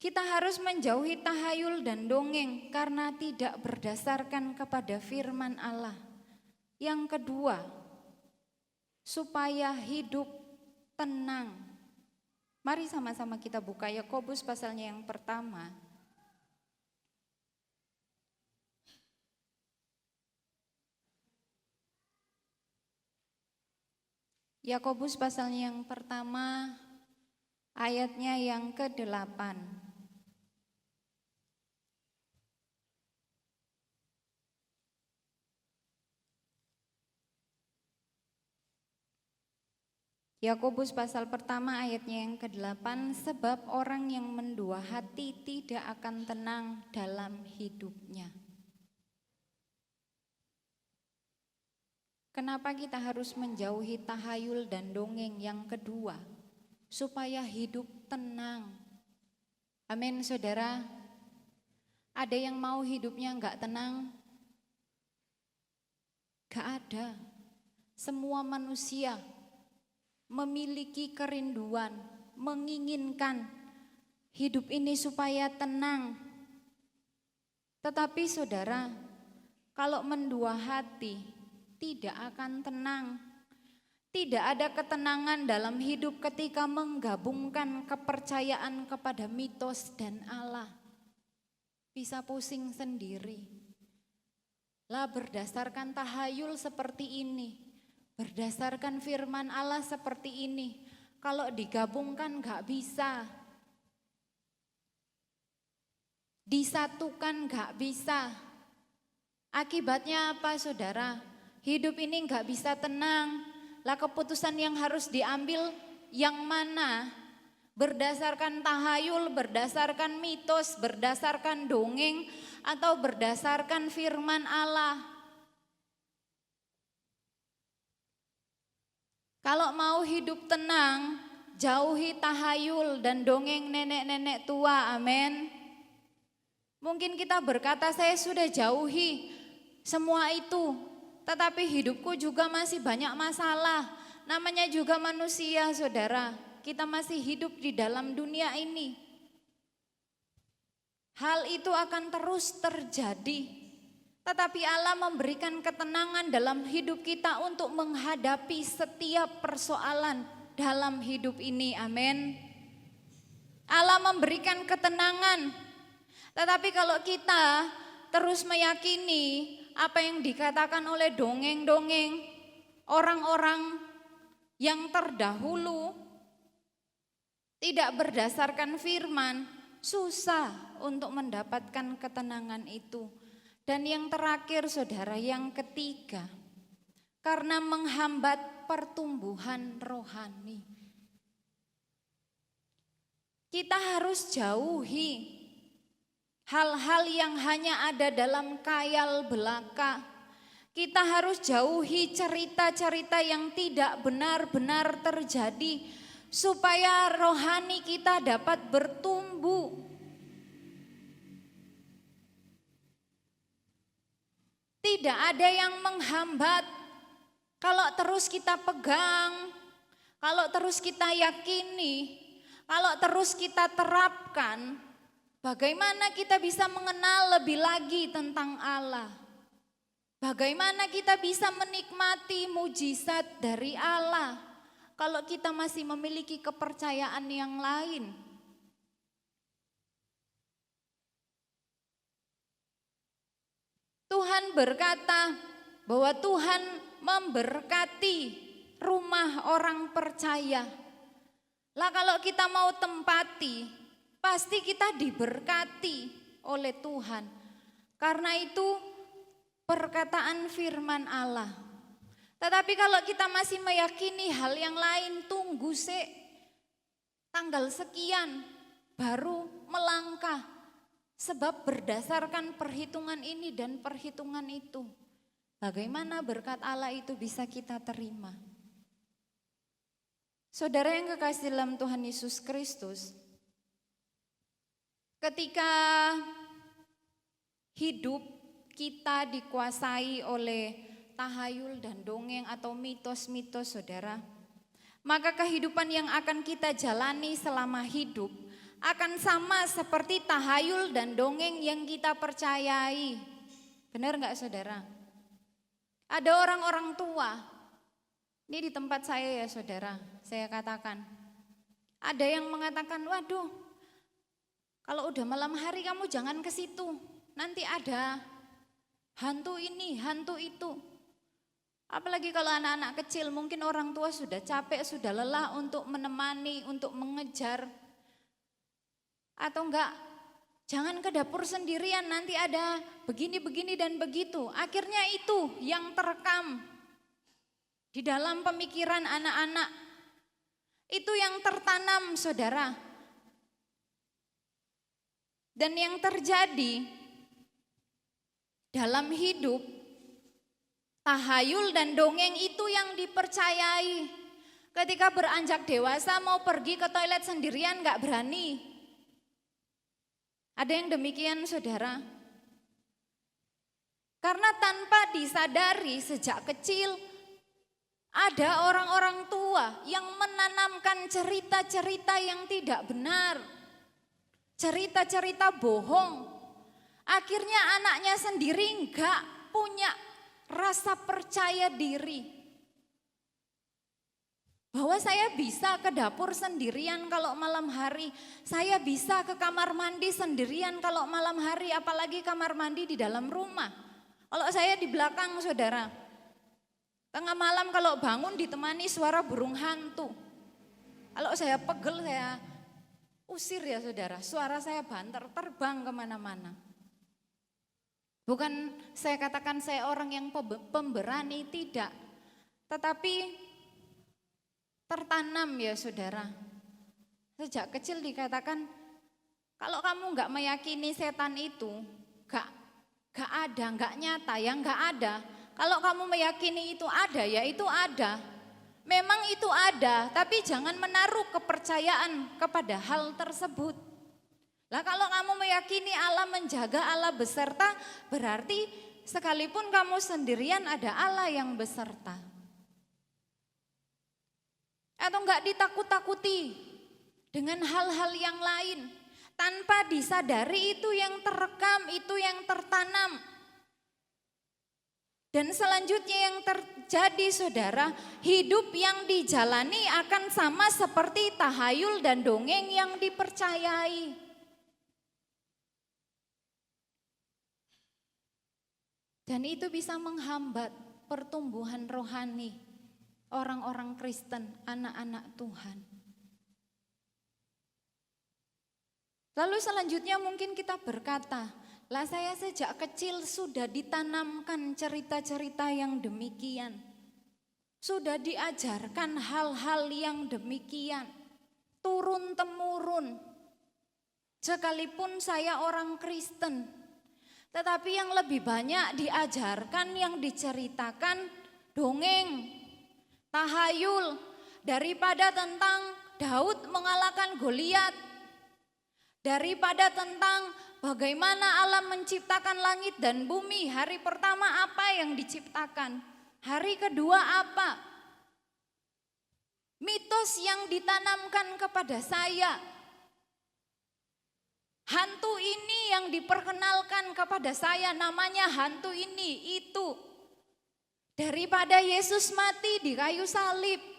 Speaker 2: Kita harus menjauhi tahayul dan dongeng karena tidak berdasarkan kepada firman Allah. Yang kedua, supaya hidup tenang. Mari sama-sama kita buka Yakobus pasalnya yang pertama. Yakobus pasalnya yang pertama, ayatnya yang ke-8. Yakobus pasal pertama ayatnya yang ke-8, sebab orang yang mendua hati tidak akan tenang dalam hidupnya. Kenapa kita harus menjauhi tahayul dan dongeng? Yang kedua, supaya hidup tenang. Amin, saudara. Ada yang mau hidupnya enggak tenang? Enggak ada. Semua manusia memiliki kerinduan, menginginkan hidup ini supaya tenang. Tetapi saudara, kalau mendua hati tidak akan tenang. Tidak ada ketenangan dalam hidup ketika menggabungkan kepercayaan kepada mitos dan Allah. Bisa pusing sendiri. Lah berdasarkan tahayul seperti ini, Berdasarkan firman Allah seperti ini, kalau digabungkan gak bisa, disatukan gak bisa. Akibatnya apa saudara? Hidup ini gak bisa tenang. Lah keputusan yang harus diambil yang mana? Berdasarkan tahayul, berdasarkan mitos, berdasarkan dongeng, atau berdasarkan firman Allah. Kalau mau hidup tenang, jauhi tahayul dan dongeng nenek-nenek tua, amin. Mungkin kita berkata saya sudah jauhi semua itu, tetapi hidupku juga masih banyak masalah. Namanya juga manusia saudara, kita masih hidup di dalam dunia ini. Hal itu akan terus terjadi. Tetapi Allah memberikan ketenangan dalam hidup kita untuk menghadapi setiap persoalan dalam hidup ini, amin. Allah memberikan ketenangan. Tetapi kalau kita terus meyakini apa yang dikatakan oleh dongeng-dongeng orang-orang yang terdahulu, tidak berdasarkan firman, susah untuk mendapatkan ketenangan itu. Dan yang terakhir saudara, yang ketiga, karena menghambat pertumbuhan rohani. Kita harus jauhi hal-hal yang hanya ada dalam khayal belaka. Kita harus jauhi cerita-cerita yang tidak benar-benar terjadi, supaya rohani kita dapat bertumbuh. Tidak ada yang menghambat. Kalau terus kita pegang, kalau terus kita yakini, kalau terus kita terapkan, bagaimana kita bisa mengenal lebih lagi tentang Allah? Bagaimana kita bisa menikmati mujizat dari Allah kalau kita masih memiliki kepercayaan yang lain? Tuhan berkata bahwa Tuhan memberkati rumah orang percaya. Lah kalau kita mau tempati, pasti kita diberkati oleh Tuhan. Karena itu perkataan firman Allah. Tetapi kalau kita masih meyakini hal yang lain, tunggu tanggal sekian baru melangkah. Sebab berdasarkan perhitungan ini dan perhitungan itu, bagaimana berkat Allah itu bisa kita terima? Saudara yang kekasih dalam Tuhan Yesus Kristus, ketika hidup kita dikuasai oleh tahayul dan dongeng atau mitos-mitos saudara, maka kehidupan yang akan kita jalani selama hidup akan sama seperti tahayul dan dongeng yang kita percayai. Benar enggak saudara? Ada orang-orang tua, ini di tempat saya ya saudara, saya katakan. Ada yang mengatakan, waduh kalau udah malam hari kamu jangan ke situ, nanti ada hantu ini, hantu itu. Apalagi kalau anak-anak kecil, mungkin orang tua sudah capek, sudah lelah untuk menemani, untuk mengejar. Atau enggak, jangan ke dapur sendirian, nanti ada begini-begini dan begitu. Akhirnya itu yang terekam di dalam pemikiran anak-anak. Itu yang tertanam saudara. Dan yang terjadi dalam hidup, tahayul dan dongeng itu yang dipercayai. Ketika beranjak dewasa mau pergi ke toilet sendirian enggak berani. Ada yang demikian saudara. Karena tanpa disadari sejak kecil ada orang-orang tua yang menanamkan cerita-cerita yang tidak benar. Cerita-cerita bohong. Akhirnya anaknya sendiri enggak punya rasa percaya diri. Bahwa saya bisa ke dapur sendirian kalau malam hari, saya bisa ke kamar mandi sendirian kalau malam hari, apalagi kamar mandi di dalam rumah. Kalau saya di belakang saudara, Tengah malam kalau bangun ditemani suara burung hantu. Kalau saya pegel, saya usir ya saudara. Suara saya banter, terbang kemana-mana. Bukan saya katakan saya orang yang pemberani, tidak. Tetapi tertanam ya saudara. Sejak kecil dikatakan, kalau kamu nggak meyakini setan itu, nggak ada, nggak nyata, yang nggak ada. Kalau kamu meyakini itu ada, ya itu ada. Memang itu ada, tapi jangan menaruh kepercayaan kepada hal tersebut. Lah kalau kamu meyakini Allah menjaga, Allah beserta, berarti sekalipun kamu sendirian ada Allah yang beserta. Atau enggak ditakut-takuti dengan hal-hal yang lain. Tanpa disadari itu yang terekam, itu yang tertanam. Dan selanjutnya yang terjadi saudara, hidup yang dijalani akan sama seperti tahayul dan dongeng yang dipercayai. Dan itu bisa menghambat pertumbuhan rohani orang-orang Kristen, anak-anak Tuhan. Lalu selanjutnya mungkin kita berkata, lah saya sejak kecil sudah ditanamkan cerita-cerita yang demikian. Sudah diajarkan hal-hal yang demikian. Turun-temurun. Sekalipun saya orang Kristen. Tetapi yang lebih banyak diajarkan, yang diceritakan dongeng, tahayul. Daripada tentang Daud mengalahkan Goliat. Daripada tentang bagaimana Allah menciptakan langit dan bumi. Hari pertama apa yang diciptakan? Hari kedua apa? Mitos yang ditanamkan kepada saya. Hantu ini yang diperkenalkan kepada saya, namanya hantu ini, itu. Daripada Yesus mati di kayu salib.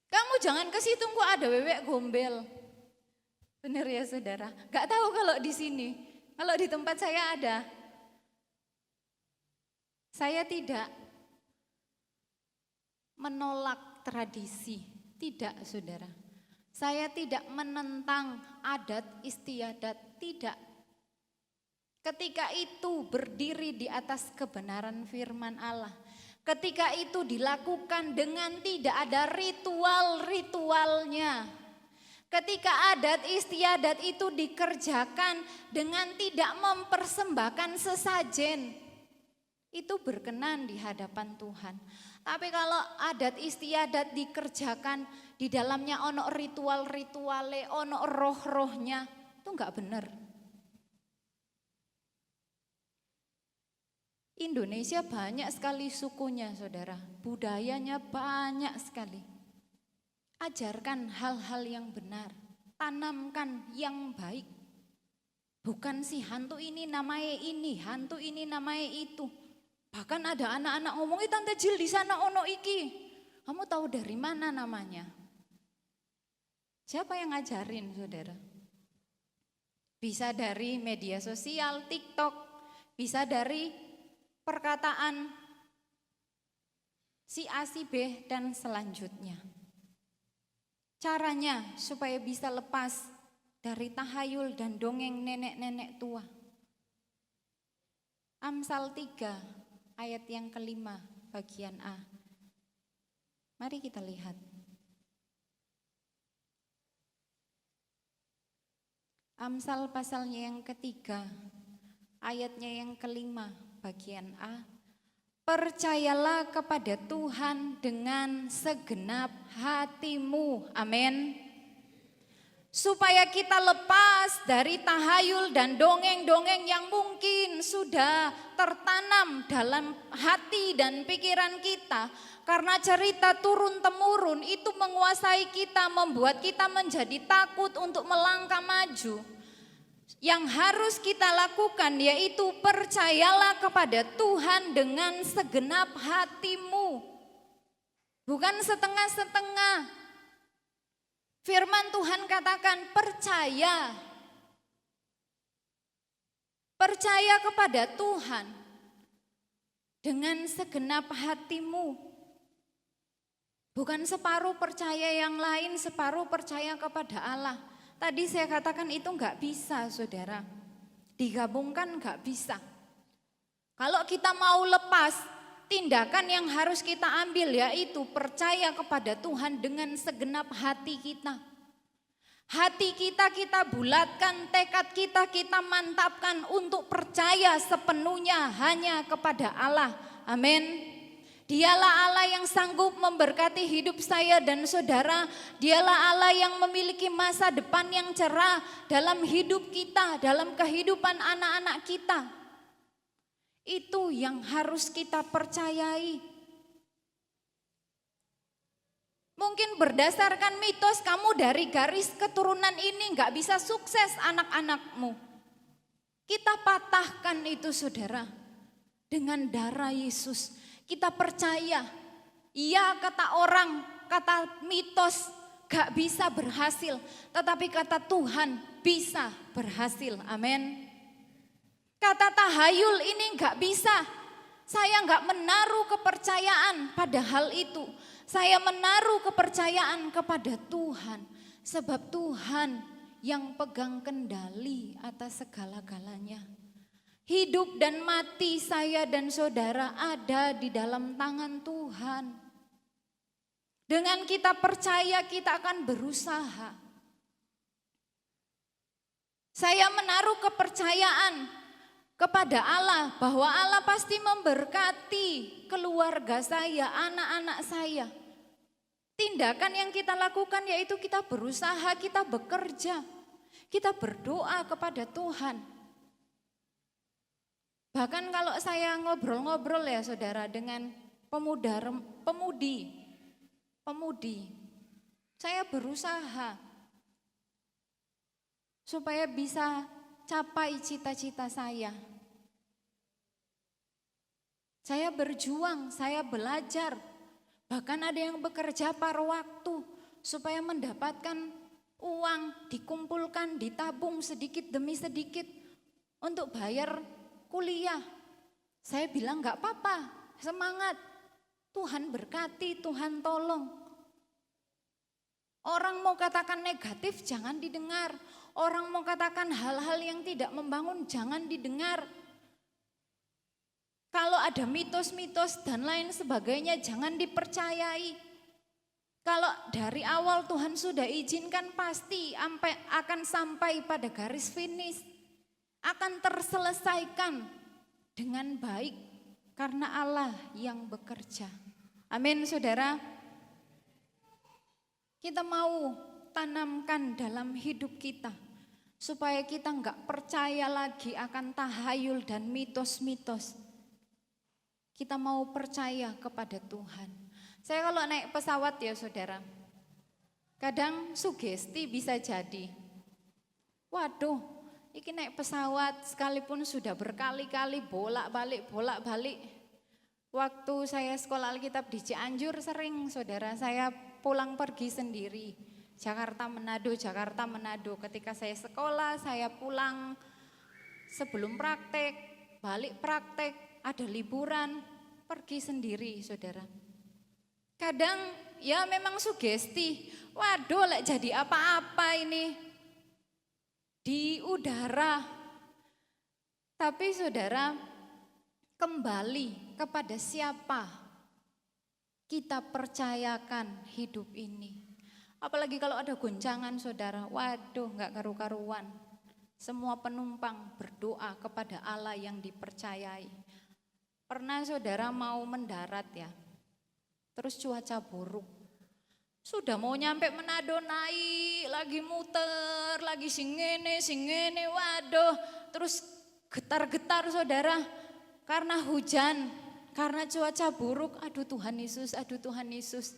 Speaker 2: Kamu jangan ke situ, kok ada bebek gombel. Benar ya saudara? Gak tahu kalau di sini, kalau di tempat saya ada. Saya tidak menolak tradisi, tidak saudara. Saya tidak menentang adat istiadat, tidak. Ketika itu berdiri di atas kebenaran firman Allah. Ketika itu dilakukan dengan tidak ada ritual-ritualnya. Ketika adat istiadat itu dikerjakan dengan tidak mempersembahkan sesajen. Itu berkenan di hadapan Tuhan. Tapi kalau adat istiadat dikerjakan di dalamnya ono ritual-rituale, ono roh-rohnya, itu enggak benar. Indonesia banyak sekali sukunya saudara, budayanya banyak sekali. Ajarkan hal-hal yang benar, tanamkan yang baik. Bukan si hantu ini namanya ini, hantu ini namanya itu. Bahkan ada anak-anak ngomong, Tante Jil di sana ono iki. Kamu tahu dari mana namanya? Siapa yang ngajarin saudara? Bisa dari media sosial, TikTok, bisa dari perkataan si A, si B, dan selanjutnya. Caranya supaya bisa lepas dari tahayul dan dongeng nenek-nenek tua. Amsal 3 ayat yang kelima bagian A. Mari kita lihat. Amsal pasalnya yang ketiga, ayatnya yang kelima bagian A. Percayalah kepada Tuhan dengan segenap hatimu. Amin. Supaya kita lepas dari tahayul dan dongeng-dongeng yang mungkin sudah tertanam dalam hati dan pikiran kita. Karena cerita turun-temurun itu menguasai kita, membuat kita menjadi takut untuk melangkah maju. Yang harus kita lakukan yaitu percayalah kepada Tuhan dengan segenap hatimu. Bukan setengah-setengah. Firman Tuhan katakan percaya. Percaya kepada Tuhan. dengan segenap hatimu. Bukan separuh percaya yang lain, separuh percaya kepada Allah. Tadi saya katakan itu enggak bisa, saudara. Digabungkan enggak bisa. Kalau kita mau lepas, tindakan yang harus kita ambil yaitu percaya kepada Tuhan dengan segenap hati kita. Hati kita bulatkan, tekad kita mantapkan untuk percaya sepenuhnya hanya kepada Allah. Amin. Dialah Allah yang sanggup memberkati hidup saya dan saudara. Dialah Allah yang memiliki masa depan yang cerah dalam hidup kita, dalam kehidupan anak-anak kita. Itu yang harus kita percayai. Mungkin berdasarkan mitos kamu dari garis keturunan ini gak bisa sukses anak-anakmu. Kita patahkan itu, saudara, dengan darah Yesus. Kita percaya, iya kata orang, kata mitos gak bisa berhasil. Tetapi kata Tuhan bisa berhasil, amin. Kata tahayul ini gak bisa. Saya gak menaruh kepercayaan pada hal itu. Saya menaruh kepercayaan kepada Tuhan. Sebab Tuhan yang pegang kendali atas segala-galanya. Hidup dan mati saya dan saudara ada di dalam tangan Tuhan. Dengan kita percaya kita akan berusaha. Saya menaruh kepercayaan kepada Allah bahwa Allah pasti memberkati keluarga saya, anak-anak saya. Tindakan yang kita lakukan yaitu kita berusaha, kita bekerja, kita berdoa kepada Tuhan. Bahkan kalau saya ngobrol-ngobrol ya saudara dengan pemudi, saya berusaha supaya bisa capai cita-cita saya. Saya berjuang, saya belajar, bahkan ada yang bekerja paruh waktu supaya mendapatkan uang, dikumpulkan, ditabung sedikit demi sedikit untuk bayar kuliah. Saya bilang gak apa-apa, semangat. Tuhan berkati, Tuhan tolong. Orang mau katakan negatif jangan didengar. Orang mau katakan hal-hal yang tidak membangun jangan didengar. Kalau ada mitos-mitos dan lain sebagainya jangan dipercayai. Kalau dari awal Tuhan sudah izinkan pasti akan sampai pada garis finish. Akan terselesaikan dengan baik karena Allah yang bekerja. Amin, saudara. Kita mau tanamkan dalam hidup kita supaya kita enggak percaya lagi akan tahayul dan mitos-mitos. Kita mau percaya kepada Tuhan. Saya kalau naik pesawat ya saudara, kadang sugesti bisa jadi. Waduh, iki naik pesawat sekalipun sudah berkali-kali bolak-balik. Waktu saya sekolah Alkitab di Cianjur sering saudara saya pulang pergi sendiri. Jakarta Manado. Ketika saya sekolah saya pulang sebelum praktek, balik praktek, ada liburan, pergi sendiri saudara. Kadang ya memang sugesti, waduh lek jadi apa-apa ini. Di udara. Tapi saudara, kembali kepada siapa kita percayakan hidup ini. Apalagi kalau ada goncangan saudara, waduh gak karu-karuan. Semua penumpang berdoa kepada Allah yang dipercayai. Pernah saudara mau mendarat ya, terus cuaca buruk. Sudah mau nyampe Manado naik, lagi muter, lagi singene, waduh. Terus getar-getar saudara, karena hujan, karena cuaca buruk, aduh Tuhan Yesus.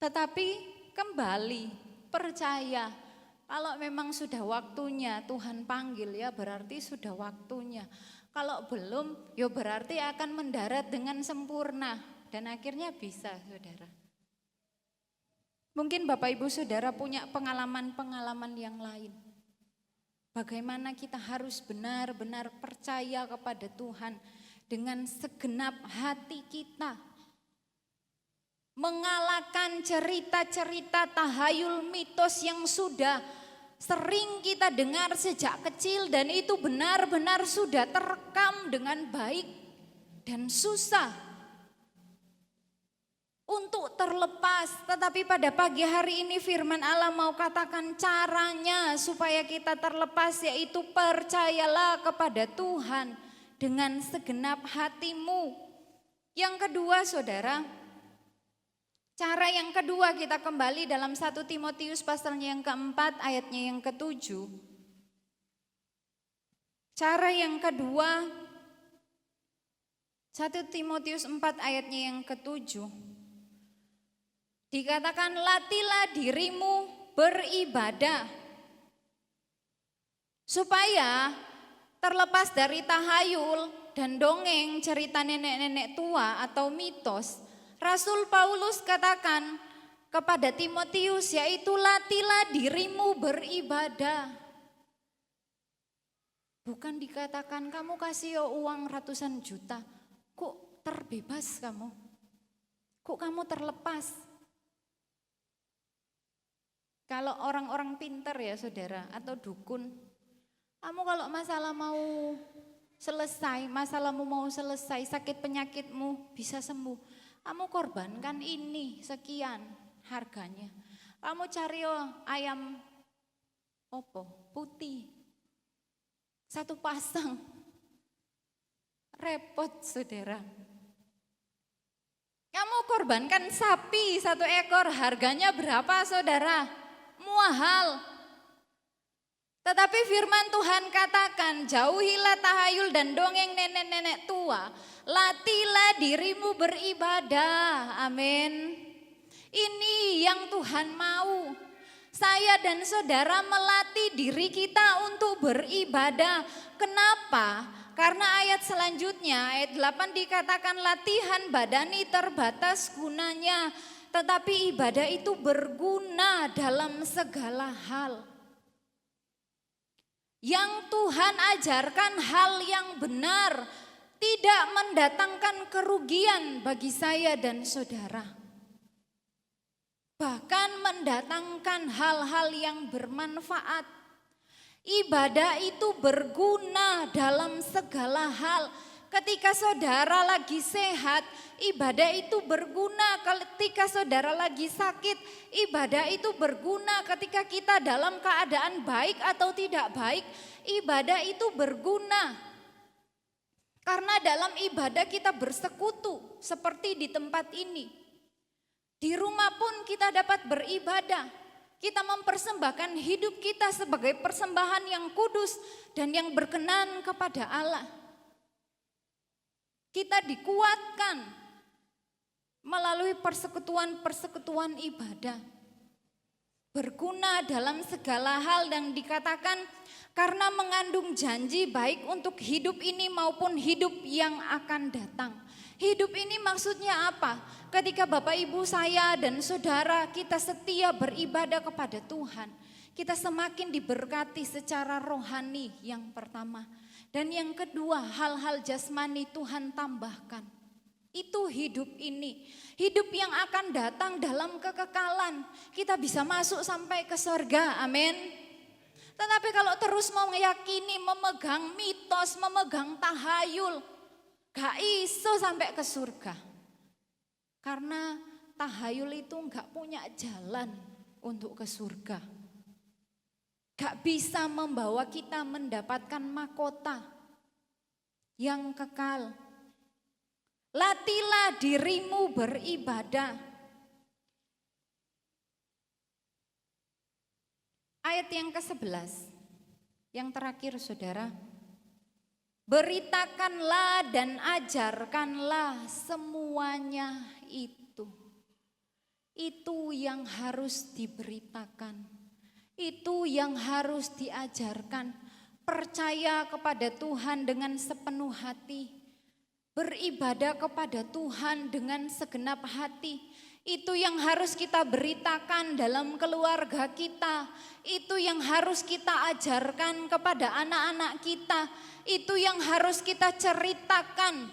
Speaker 2: Tetapi kembali, percaya, kalau memang sudah waktunya Tuhan panggil ya berarti sudah waktunya. Kalau belum, ya berarti akan mendarat dengan sempurna. Dan akhirnya bisa saudara. Mungkin Bapak Ibu Saudara punya pengalaman-pengalaman yang lain. Bagaimana kita harus benar-benar percaya kepada Tuhan dengan segenap hati kita. Mengalahkan cerita-cerita tahayul mitos yang sudah sering kita dengar sejak kecil dan itu benar-benar sudah terekam dengan baik dan susah untuk terlepas. Tetapi pada pagi hari ini firman Allah mau katakan caranya supaya kita terlepas, yaitu percayalah kepada Tuhan dengan segenap hatimu. Yang kedua saudara, cara yang kedua kita kembali dalam 1 Timotius pasalnya yang keempat ayatnya yang ketujuh. Cara yang kedua 1 Timotius 4 ayatnya yang ketujuh. Dikatakan latihlah dirimu beribadah supaya terlepas dari tahayul dan dongeng cerita nenek-nenek tua atau mitos. Rasul Paulus katakan kepada Timotius, yaitu latihlah dirimu beribadah. Bukan dikatakan kamu kasih uang ratusan juta, kok terbebas kamu? Kok kamu terlepas? Kalau orang-orang pintar ya saudara atau dukun, kamu kalau masalah mau selesai, masalahmu mau selesai, sakit penyakitmu bisa sembuh, kamu korbankan ini sekian harganya. Kamu cari ayam putih, 1 pasang, repot saudara. Kamu korbankan sapi 1 ekor, harganya berapa saudara? Mahal. Tetapi firman Tuhan katakan, jauhilah tahayul dan dongeng nenek-nenek tua, latihlah dirimu beribadah. Amin. Ini yang Tuhan mau. Saya dan saudara melatih diri kita untuk beribadah. Kenapa? Karena ayat selanjutnya, ayat 8 dikatakan latihan badani terbatas gunanya, tetapi ibadah itu berguna dalam segala hal. Yang Tuhan ajarkan hal yang benar, tidak mendatangkan kerugian bagi saya dan saudara. Bahkan mendatangkan hal-hal yang bermanfaat. Ibadah itu berguna dalam segala hal. Ketika saudara lagi sehat, ibadah itu berguna. Ketika saudara lagi sakit, ibadah itu berguna. Ketika kita dalam keadaan baik atau tidak baik, ibadah itu berguna. Karena dalam ibadah kita bersekutu seperti di tempat ini. Di rumah pun kita dapat beribadah. Kita mempersembahkan hidup kita sebagai persembahan yang kudus dan yang berkenan kepada Allah. Kita dikuatkan melalui persekutuan-persekutuan ibadah. Berguna dalam segala hal dan dikatakan karena mengandung janji baik untuk hidup ini maupun hidup yang akan datang. Hidup ini maksudnya apa? Ketika Bapak Ibu saya dan saudara kita setia beribadah kepada Tuhan, kita semakin diberkati secara rohani yang pertama. Dan yang kedua, hal-hal jasmani Tuhan tambahkan. Itu hidup ini. Hidup yang akan datang dalam kekekalan. Kita bisa masuk sampai ke surga, amin. Tetapi kalau terus mau meyakini, memegang mitos, memegang tahayul, gak iso sampai ke surga. Karena tahayul itu gak punya jalan untuk ke surga. Gak bisa membawa kita mendapatkan mahkota yang kekal. Latihlah dirimu beribadah. Ayat yang ke-11, yang terakhir saudara. Beritakanlah dan ajarkanlah semuanya itu. Itu yang harus diberitakan. Itu yang harus diajarkan. Percaya kepada Tuhan dengan sepenuh hati. Beribadah kepada Tuhan dengan segenap hati. Itu yang harus kita beritakan dalam keluarga kita. Itu yang harus kita ajarkan kepada anak-anak kita. Itu yang harus kita ceritakan.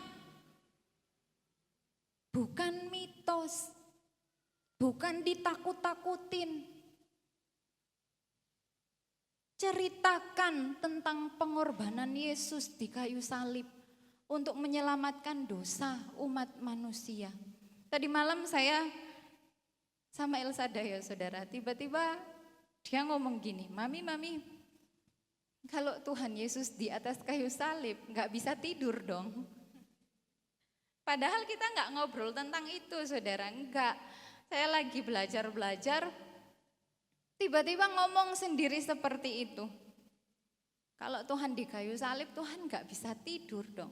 Speaker 2: Bukan mitos. Bukan ditakut-takutin. Ceritakan tentang pengorbanan Yesus di kayu salib untuk menyelamatkan dosa umat manusia. Tadi malam saya sama Elsada ya saudara, tiba-tiba dia ngomong gini, Mami, kalau Tuhan Yesus di atas kayu salib gak bisa tidur dong. Padahal kita gak ngobrol tentang itu saudara, enggak. Saya lagi belajar, tiba-tiba ngomong sendiri seperti itu. Kalau Tuhan di kayu salib, Tuhan gak bisa tidur dong.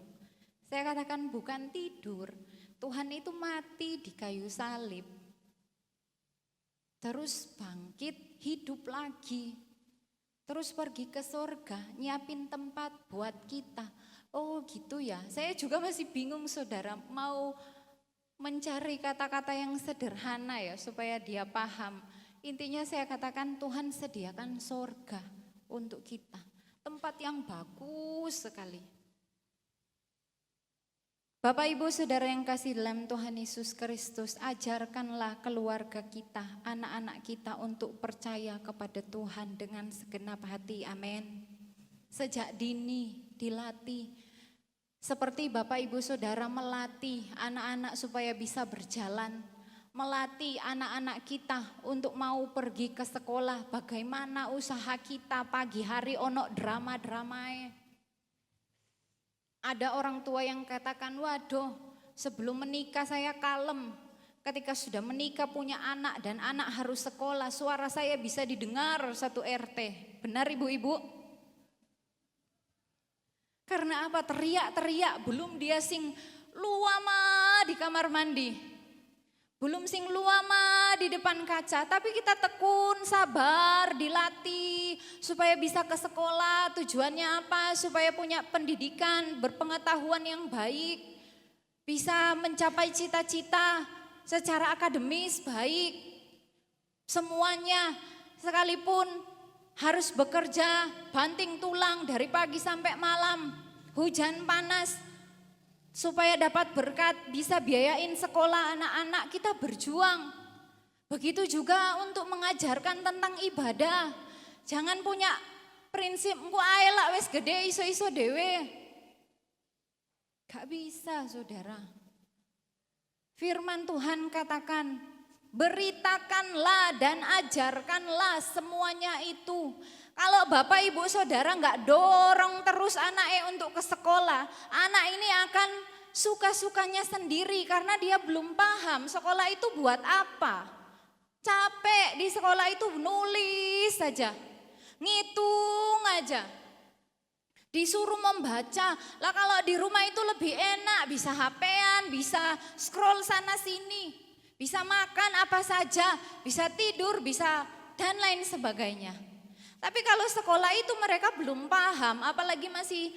Speaker 2: Saya katakan bukan tidur. Tuhan itu mati di kayu salib, terus bangkit, hidup lagi, terus pergi ke surga, nyiapin tempat buat kita. Oh gitu ya, saya juga masih bingung saudara, mau mencari kata-kata yang sederhana ya, supaya dia paham. Intinya saya katakan Tuhan sediakan surga untuk kita, tempat yang bagus sekali. Bapak Ibu Saudara yang kasih dalam Tuhan Yesus Kristus, ajarkanlah keluarga kita, anak-anak kita untuk percaya kepada Tuhan dengan segenap hati, amin. Sejak dini dilatih, seperti Bapak Ibu Saudara melatih anak-anak supaya bisa berjalan, melatih anak-anak kita untuk mau pergi ke sekolah, bagaimana usaha kita pagi hari ono drama-dramae. Ada orang tua yang katakan, waduh sebelum menikah saya kalem. Ketika sudah menikah punya anak dan anak harus sekolah, suara saya bisa didengar satu RT. Benar ibu-ibu? Karena apa? Teriak-teriak, belum dia sing luama di kamar mandi. Belum sing luama di depan kaca, tapi kita tekun, sabar, dilatih supaya bisa ke sekolah. Tujuannya apa? Supaya punya pendidikan, berpengetahuan yang baik, bisa mencapai cita-cita secara akademis baik. Semuanya sekalipun harus bekerja, banting tulang dari pagi sampai malam, hujan panas. Supaya dapat berkat, bisa biayain sekolah anak-anak, kita berjuang. Begitu juga untuk mengajarkan tentang ibadah. Jangan punya prinsip, engko ae lak wis gede iso-iso dewe. Gak bisa saudara. Firman Tuhan katakan, beritakanlah dan ajarkanlah semuanya itu. Kalau Bapak Ibu Saudara nggak dorong terus anaknya untuk ke sekolah, anak ini akan suka-sukanya sendiri karena dia belum paham sekolah itu buat apa. Capek di sekolah itu nulis saja, ngitung aja, disuruh membaca. Lah kalau di rumah itu lebih enak, bisa HP-an, bisa scroll sana sini, bisa makan apa saja, bisa tidur, bisa dan lain sebagainya. Tapi kalau sekolah itu mereka belum paham, apalagi masih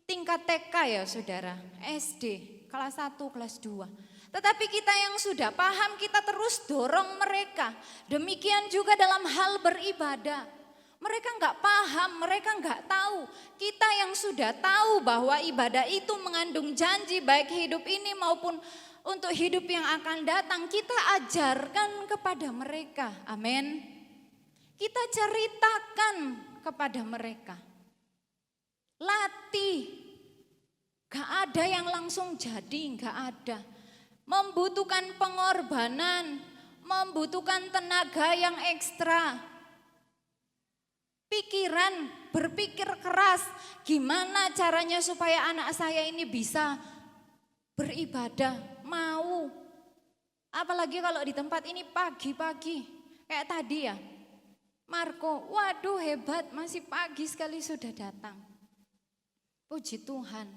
Speaker 2: tingkat TK ya saudara, SD, kelas 1, kelas 2. Tetapi kita yang sudah paham, kita terus dorong mereka. Demikian juga dalam hal beribadah. Mereka enggak paham, mereka enggak tahu. Kita yang sudah tahu bahwa ibadah itu mengandung janji baik hidup ini maupun untuk hidup yang akan datang, kita ajarkan kepada mereka, amin. Kita ceritakan kepada mereka. Latih. Gak ada yang langsung jadi, gak ada. Membutuhkan pengorbanan, membutuhkan tenaga yang ekstra. Pikiran, berpikir keras. Gimana caranya supaya anak saya ini bisa beribadah, mau. Apalagi kalau di tempat ini pagi-pagi, kayak tadi ya. Marco, waduh hebat, masih pagi sekali sudah datang. Puji Tuhan.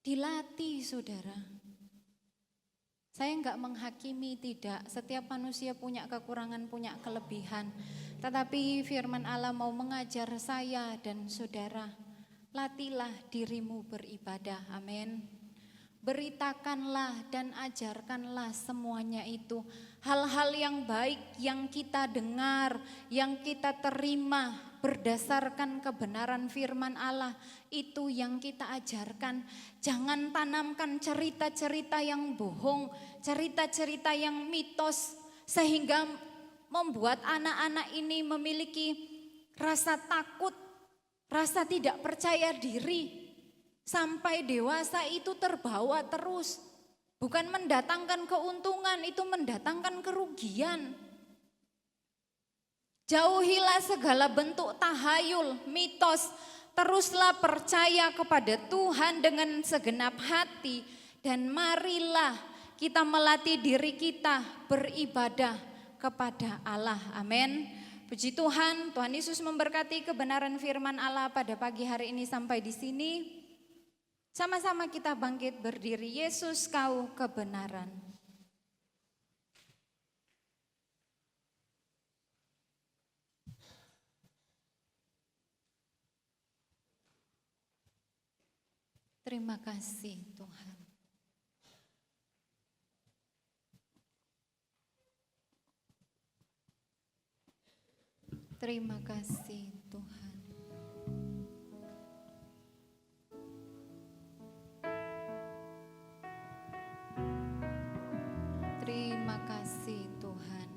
Speaker 2: Dilatih saudara. Saya enggak menghakimi, tidak. Setiap manusia punya kekurangan, punya kelebihan. Tetapi firman Allah mau mengajar saya dan saudara. Latihlah dirimu beribadah, amin. Beritakanlah dan ajarkanlah semuanya itu. Hal-hal yang baik yang kita dengar, yang kita terima berdasarkan kebenaran firman Allah, itu yang kita ajarkan. Jangan tanamkan cerita-cerita yang bohong, cerita-cerita yang mitos, sehingga membuat anak-anak ini memiliki rasa takut, rasa tidak percaya diri. Sampai dewasa itu terbawa terus. Bukan mendatangkan keuntungan, itu mendatangkan kerugian. Jauhilah segala bentuk tahayul, mitos. Teruslah percaya kepada Tuhan dengan segenap hati. Dan marilah kita melatih diri kita beribadah kepada Allah. Amin. Puji Tuhan, Tuhan Yesus memberkati kebenaran firman Allah pada pagi hari ini sampai di sini. Sama-sama kita bangkit berdiri. Yesus, Kau kebenaran. Terima kasih Tuhan. Terima kasih Tuhan. Terima kasih Tuhan.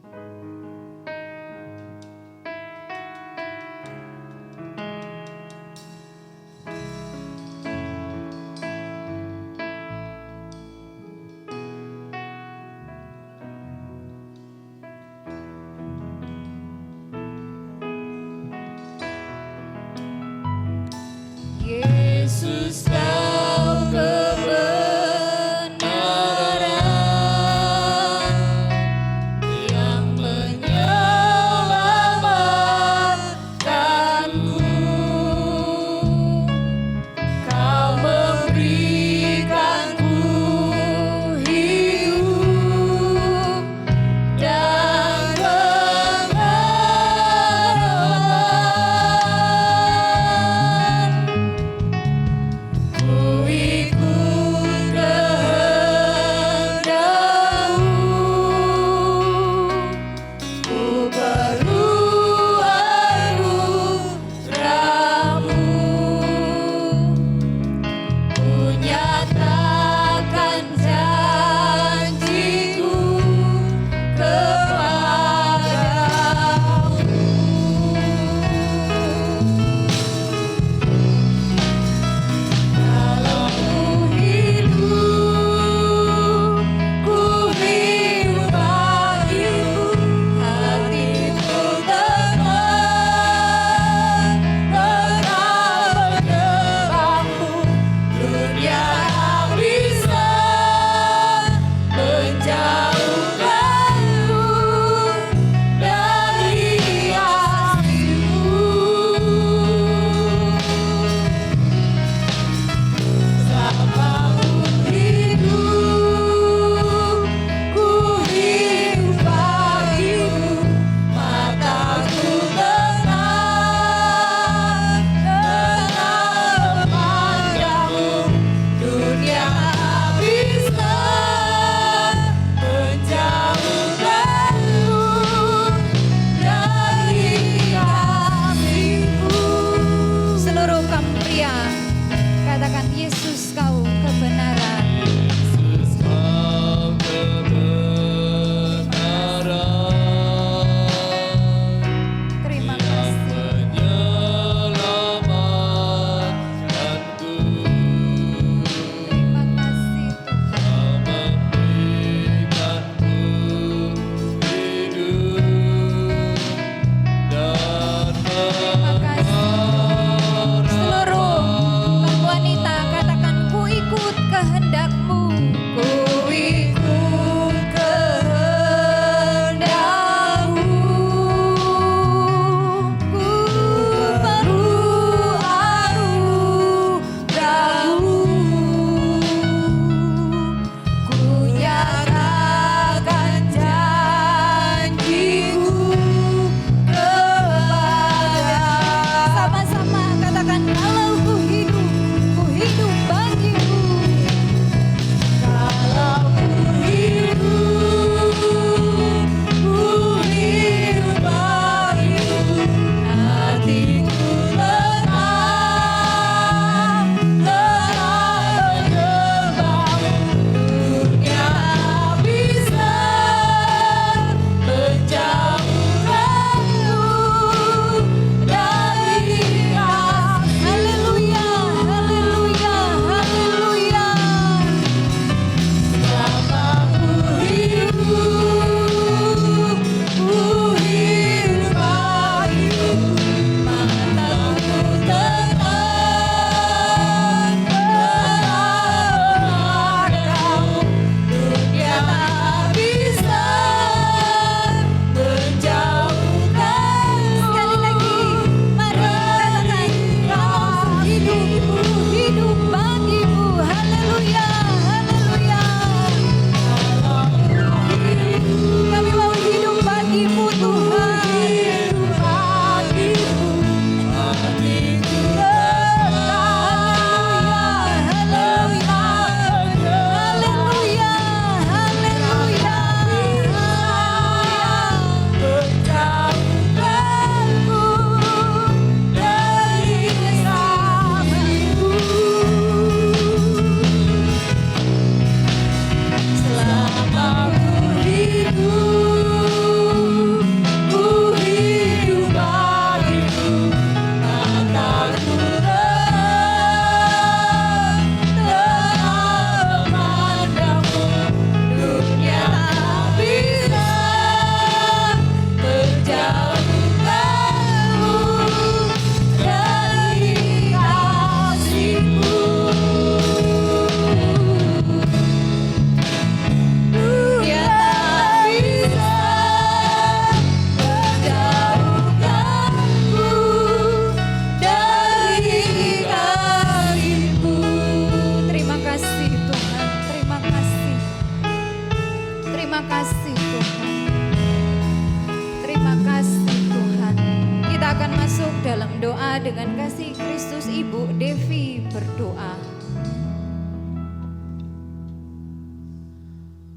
Speaker 2: dalam doa dengan kasih Kristus, Ibu Devi berdoa.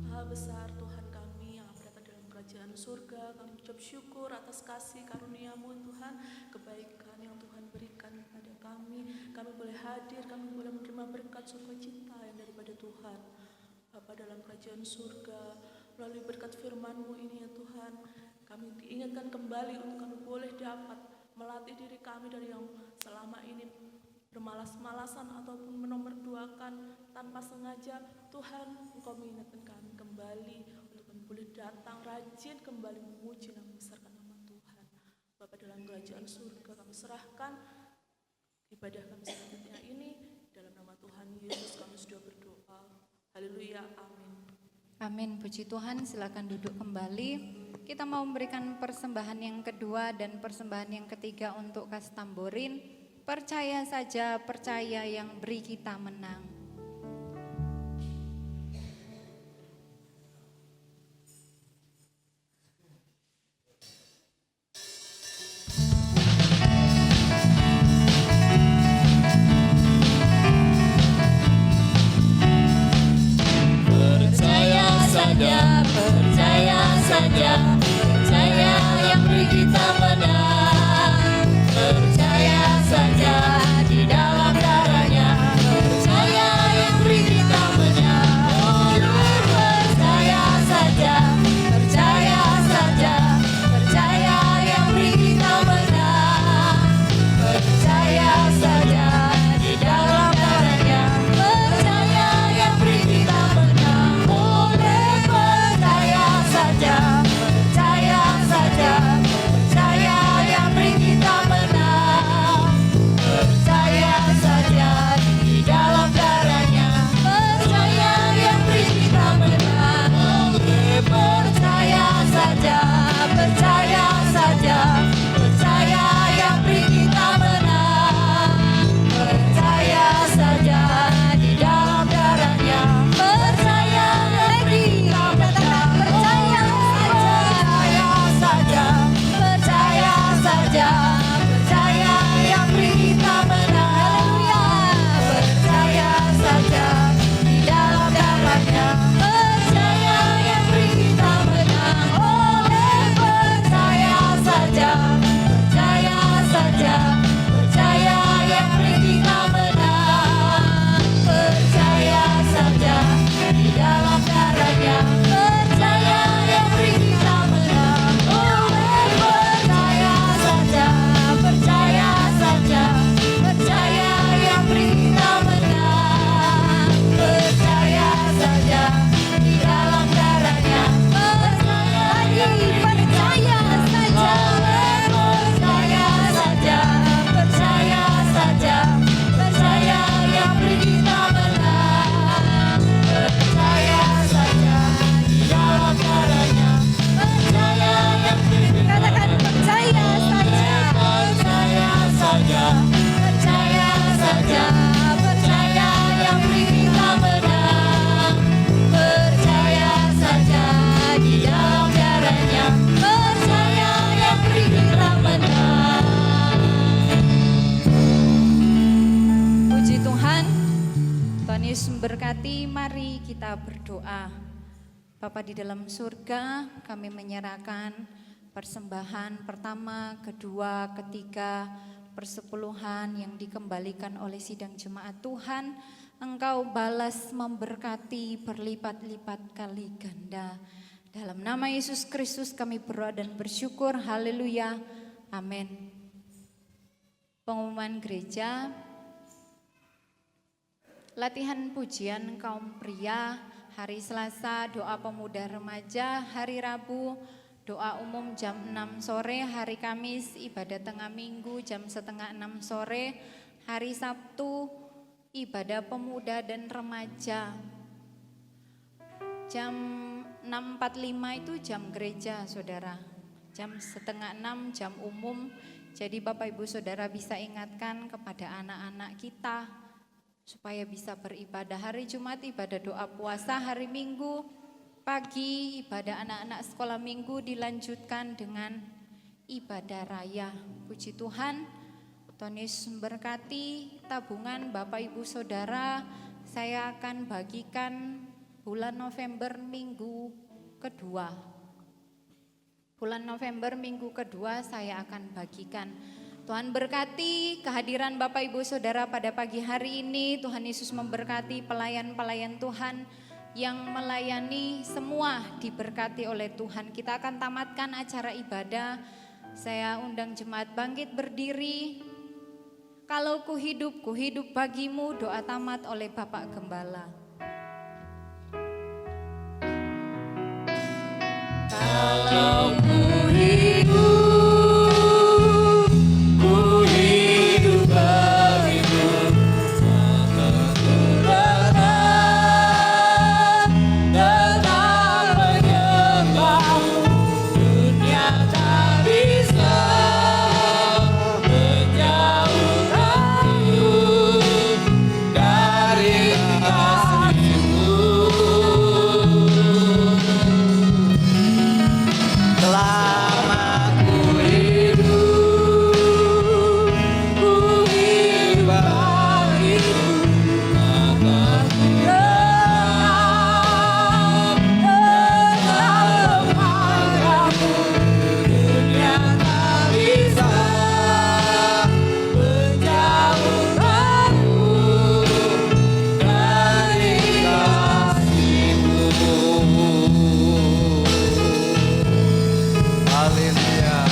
Speaker 4: Maha besar Tuhan kami yang berada dalam kerajaan surga, kami ucap syukur atas kasih karunia-Mu Tuhan, kebaikan yang Tuhan berikan kepada kami. Kami boleh hadir, kami boleh menerima berkat sukacita yang daripada Tuhan. Bapa dalam kerajaan surga, melalui berkat firman-Mu ini ya Tuhan, kami diingatkan kembali untuk kami boleh dapat melatih diri kami dari yang selama ini bermalas-malasan ataupun menomorduakan tanpa sengaja. Tuhan, Engkau mengingatkan kami kembali untuk kami boleh datang rajin kembali memuji dan membesarkan nama Tuhan. Bapa dalam kerajaan surga, kami serahkan ibadah kami selanjutnya ini dalam nama Tuhan Yesus kami sudah berdoa. Haleluya, amin.
Speaker 2: Amin, puji Tuhan. Silakan duduk kembali. Kita mau memberikan persembahan yang kedua dan persembahan yang ketiga untuk Kas Tamborin. Percaya saja, percaya yang beri kita menang.
Speaker 5: Percaya saja, percaya yang beri kita menang. Percaya saja di dalam darahnya, percaya yang beri kita menang. Percaya saja, percaya saja, percaya yang beri kita menang. Percaya saja di dalam darahnya, percaya yang beri kita menang. Percaya saja, percaya yang beri kita menang. Percaya saja di dalam darahnya, percaya yang beri kita menang. Percaya saja, percaya yang beri kita menang. Percaya saja di dalam darahnya, percaya yang beri kita menang. Percaya saja, percaya yang beri kita menang. Percaya saja di dalam darahnya, percaya yang beri kita menang. Percaya saja, percaya yang beri kita menang. Percaya saja di dalam darahnya, percaya yang beri kita menang. Percaya saja, percaya yang beri kita menang. Percaya saja di dalam darahnya, percaya yang beri kita menang. Percaya saja di dalam darahnya, percaya yang beri kita menang. Katakan percaya saja, percaya yang beri kita menang. Percaya saja di dalam darahnya, percaya yang beri kita menang.
Speaker 2: Puji Tuhan. Tuhan Yesus memberkati. Mari kita berdoa. Bapa di dalam surga, kami menyerahkan persembahan pertama, kedua, ketiga, persepuluhan yang dikembalikan oleh sidang jemaat Tuhan. Engkau balas memberkati berlipat-lipat kali ganda. Dalam nama Yesus Kristus kami berdoa dan bersyukur. Haleluya. Amin. Pengumuman gereja. Latihan pujian kaum pria hari Selasa, doa pemuda remaja hari Rabu, doa umum jam 6 sore, hari Kamis ibadah tengah minggu jam setengah 6 sore, hari Sabtu ibadah pemuda dan remaja jam 6.45 itu jam gereja saudara, jam setengah 6 jam umum. Jadi Bapak Ibu Saudara bisa ingatkan kepada anak-anak kita supaya bisa beribadah. Hari Jumat ibadah doa puasa, hari Minggu pagi ibadah anak-anak sekolah minggu dilanjutkan dengan ibadah raya. Puji Tuhan. Tuhan Yesus memberkati tabungan Bapak Ibu Saudara. Saya akan bagikan bulan November minggu kedua. Bulan November minggu kedua saya akan bagikan. Tuhan berkati kehadiran Bapak Ibu Saudara pada pagi hari ini. Tuhan Yesus memberkati pelayan-pelayan Tuhan yang melayani, semua diberkati oleh Tuhan. Kita akan tamatkan acara ibadah. Saya undang jemaat bangkit berdiri. Kalau ku hidup bagimu, doa tamat oleh Bapak Gembala.
Speaker 5: Kalau ku hidup bagimu, maka ku tetap menyembahmu. Dunia tak bisa menjauhkanku dari kasih-Mu. Selama ku hidup bagimu, maka ku tetap menghadapmu. Dunia tak bisa menjauhkanku dari kasih-Mu. Haleluya.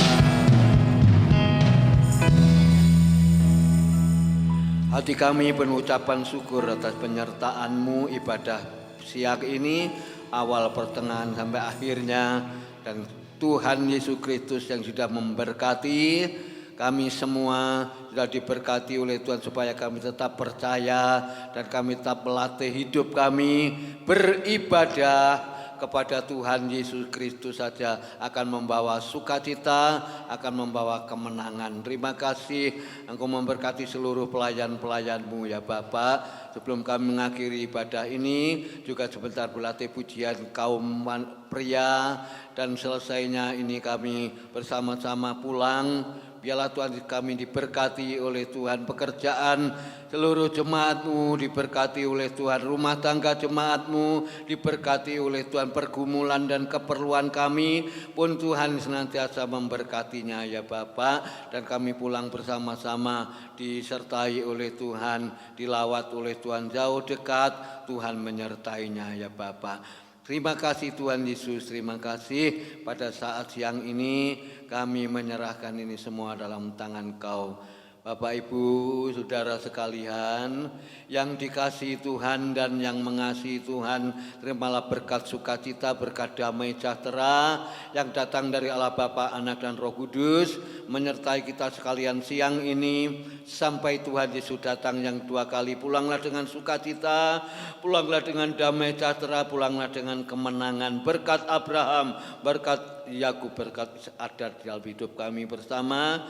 Speaker 6: Hati kami penuh ucapan syukur atas penyertaan-Mu ibadah siang ini, awal pertengahan sampai akhirnya. Dan Tuhan Yesus Kristus yang sudah memberkati kami semua, sudah diberkati oleh Tuhan supaya kami tetap percaya dan kami tetap melatih hidup kami beribadah kepada Tuhan Yesus Kristus saja akan membawa sukacita, akan membawa kemenangan. Terima kasih Engkau memberkati seluruh pelayan-pelayan-Mu ya Bapak. Sebelum kami mengakhiri ibadah ini, juga sebentar berlatih pujian kaum pria, dan selesainya ini kami bersama-sama pulang. Biarlah Tuhan kami diberkati oleh Tuhan, pekerjaan seluruh jemaat-Mu diberkati oleh Tuhan, rumah tangga jemaat-Mu diberkati oleh Tuhan, pergumulan dan keperluan kami pun Tuhan senantiasa memberkatinya ya Bapak. Dan kami pulang bersama-sama disertai oleh Tuhan, dilawat oleh Tuhan, jauh dekat Tuhan menyertainya ya Bapak. Terima kasih Tuhan Yesus, terima kasih pada saat siang ini kami menyerahkan ini semua dalam tangan Kau. Bapak Ibu Saudara sekalian yang dikasihi Tuhan dan yang mengasihi Tuhan, terimalah berkat sukacita, berkat damai sejahtera yang datang dari Allah Bapa, Anak dan Roh Kudus menyertai kita sekalian siang ini sampai Tuhan Yesus datang yang dua kali. Pulanglah dengan sukacita, pulanglah dengan damai sejahtera, pulanglah dengan kemenangan. Berkat Abraham, berkat Yakub, berkat adat dalam hidup kami bersama.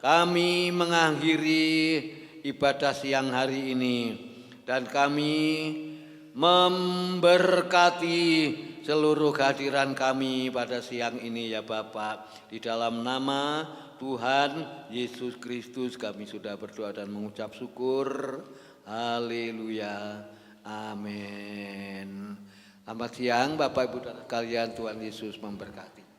Speaker 6: Kami mengakhiri ibadah siang hari ini dan kami memberkati seluruh kehadiran kami pada siang ini ya Bapak. Di dalam nama Tuhan Yesus Kristus kami sudah berdoa dan mengucap syukur. Haleluya. Amin. Selamat siang Bapak Ibu dan sekalian, Tuhan Yesus memberkati.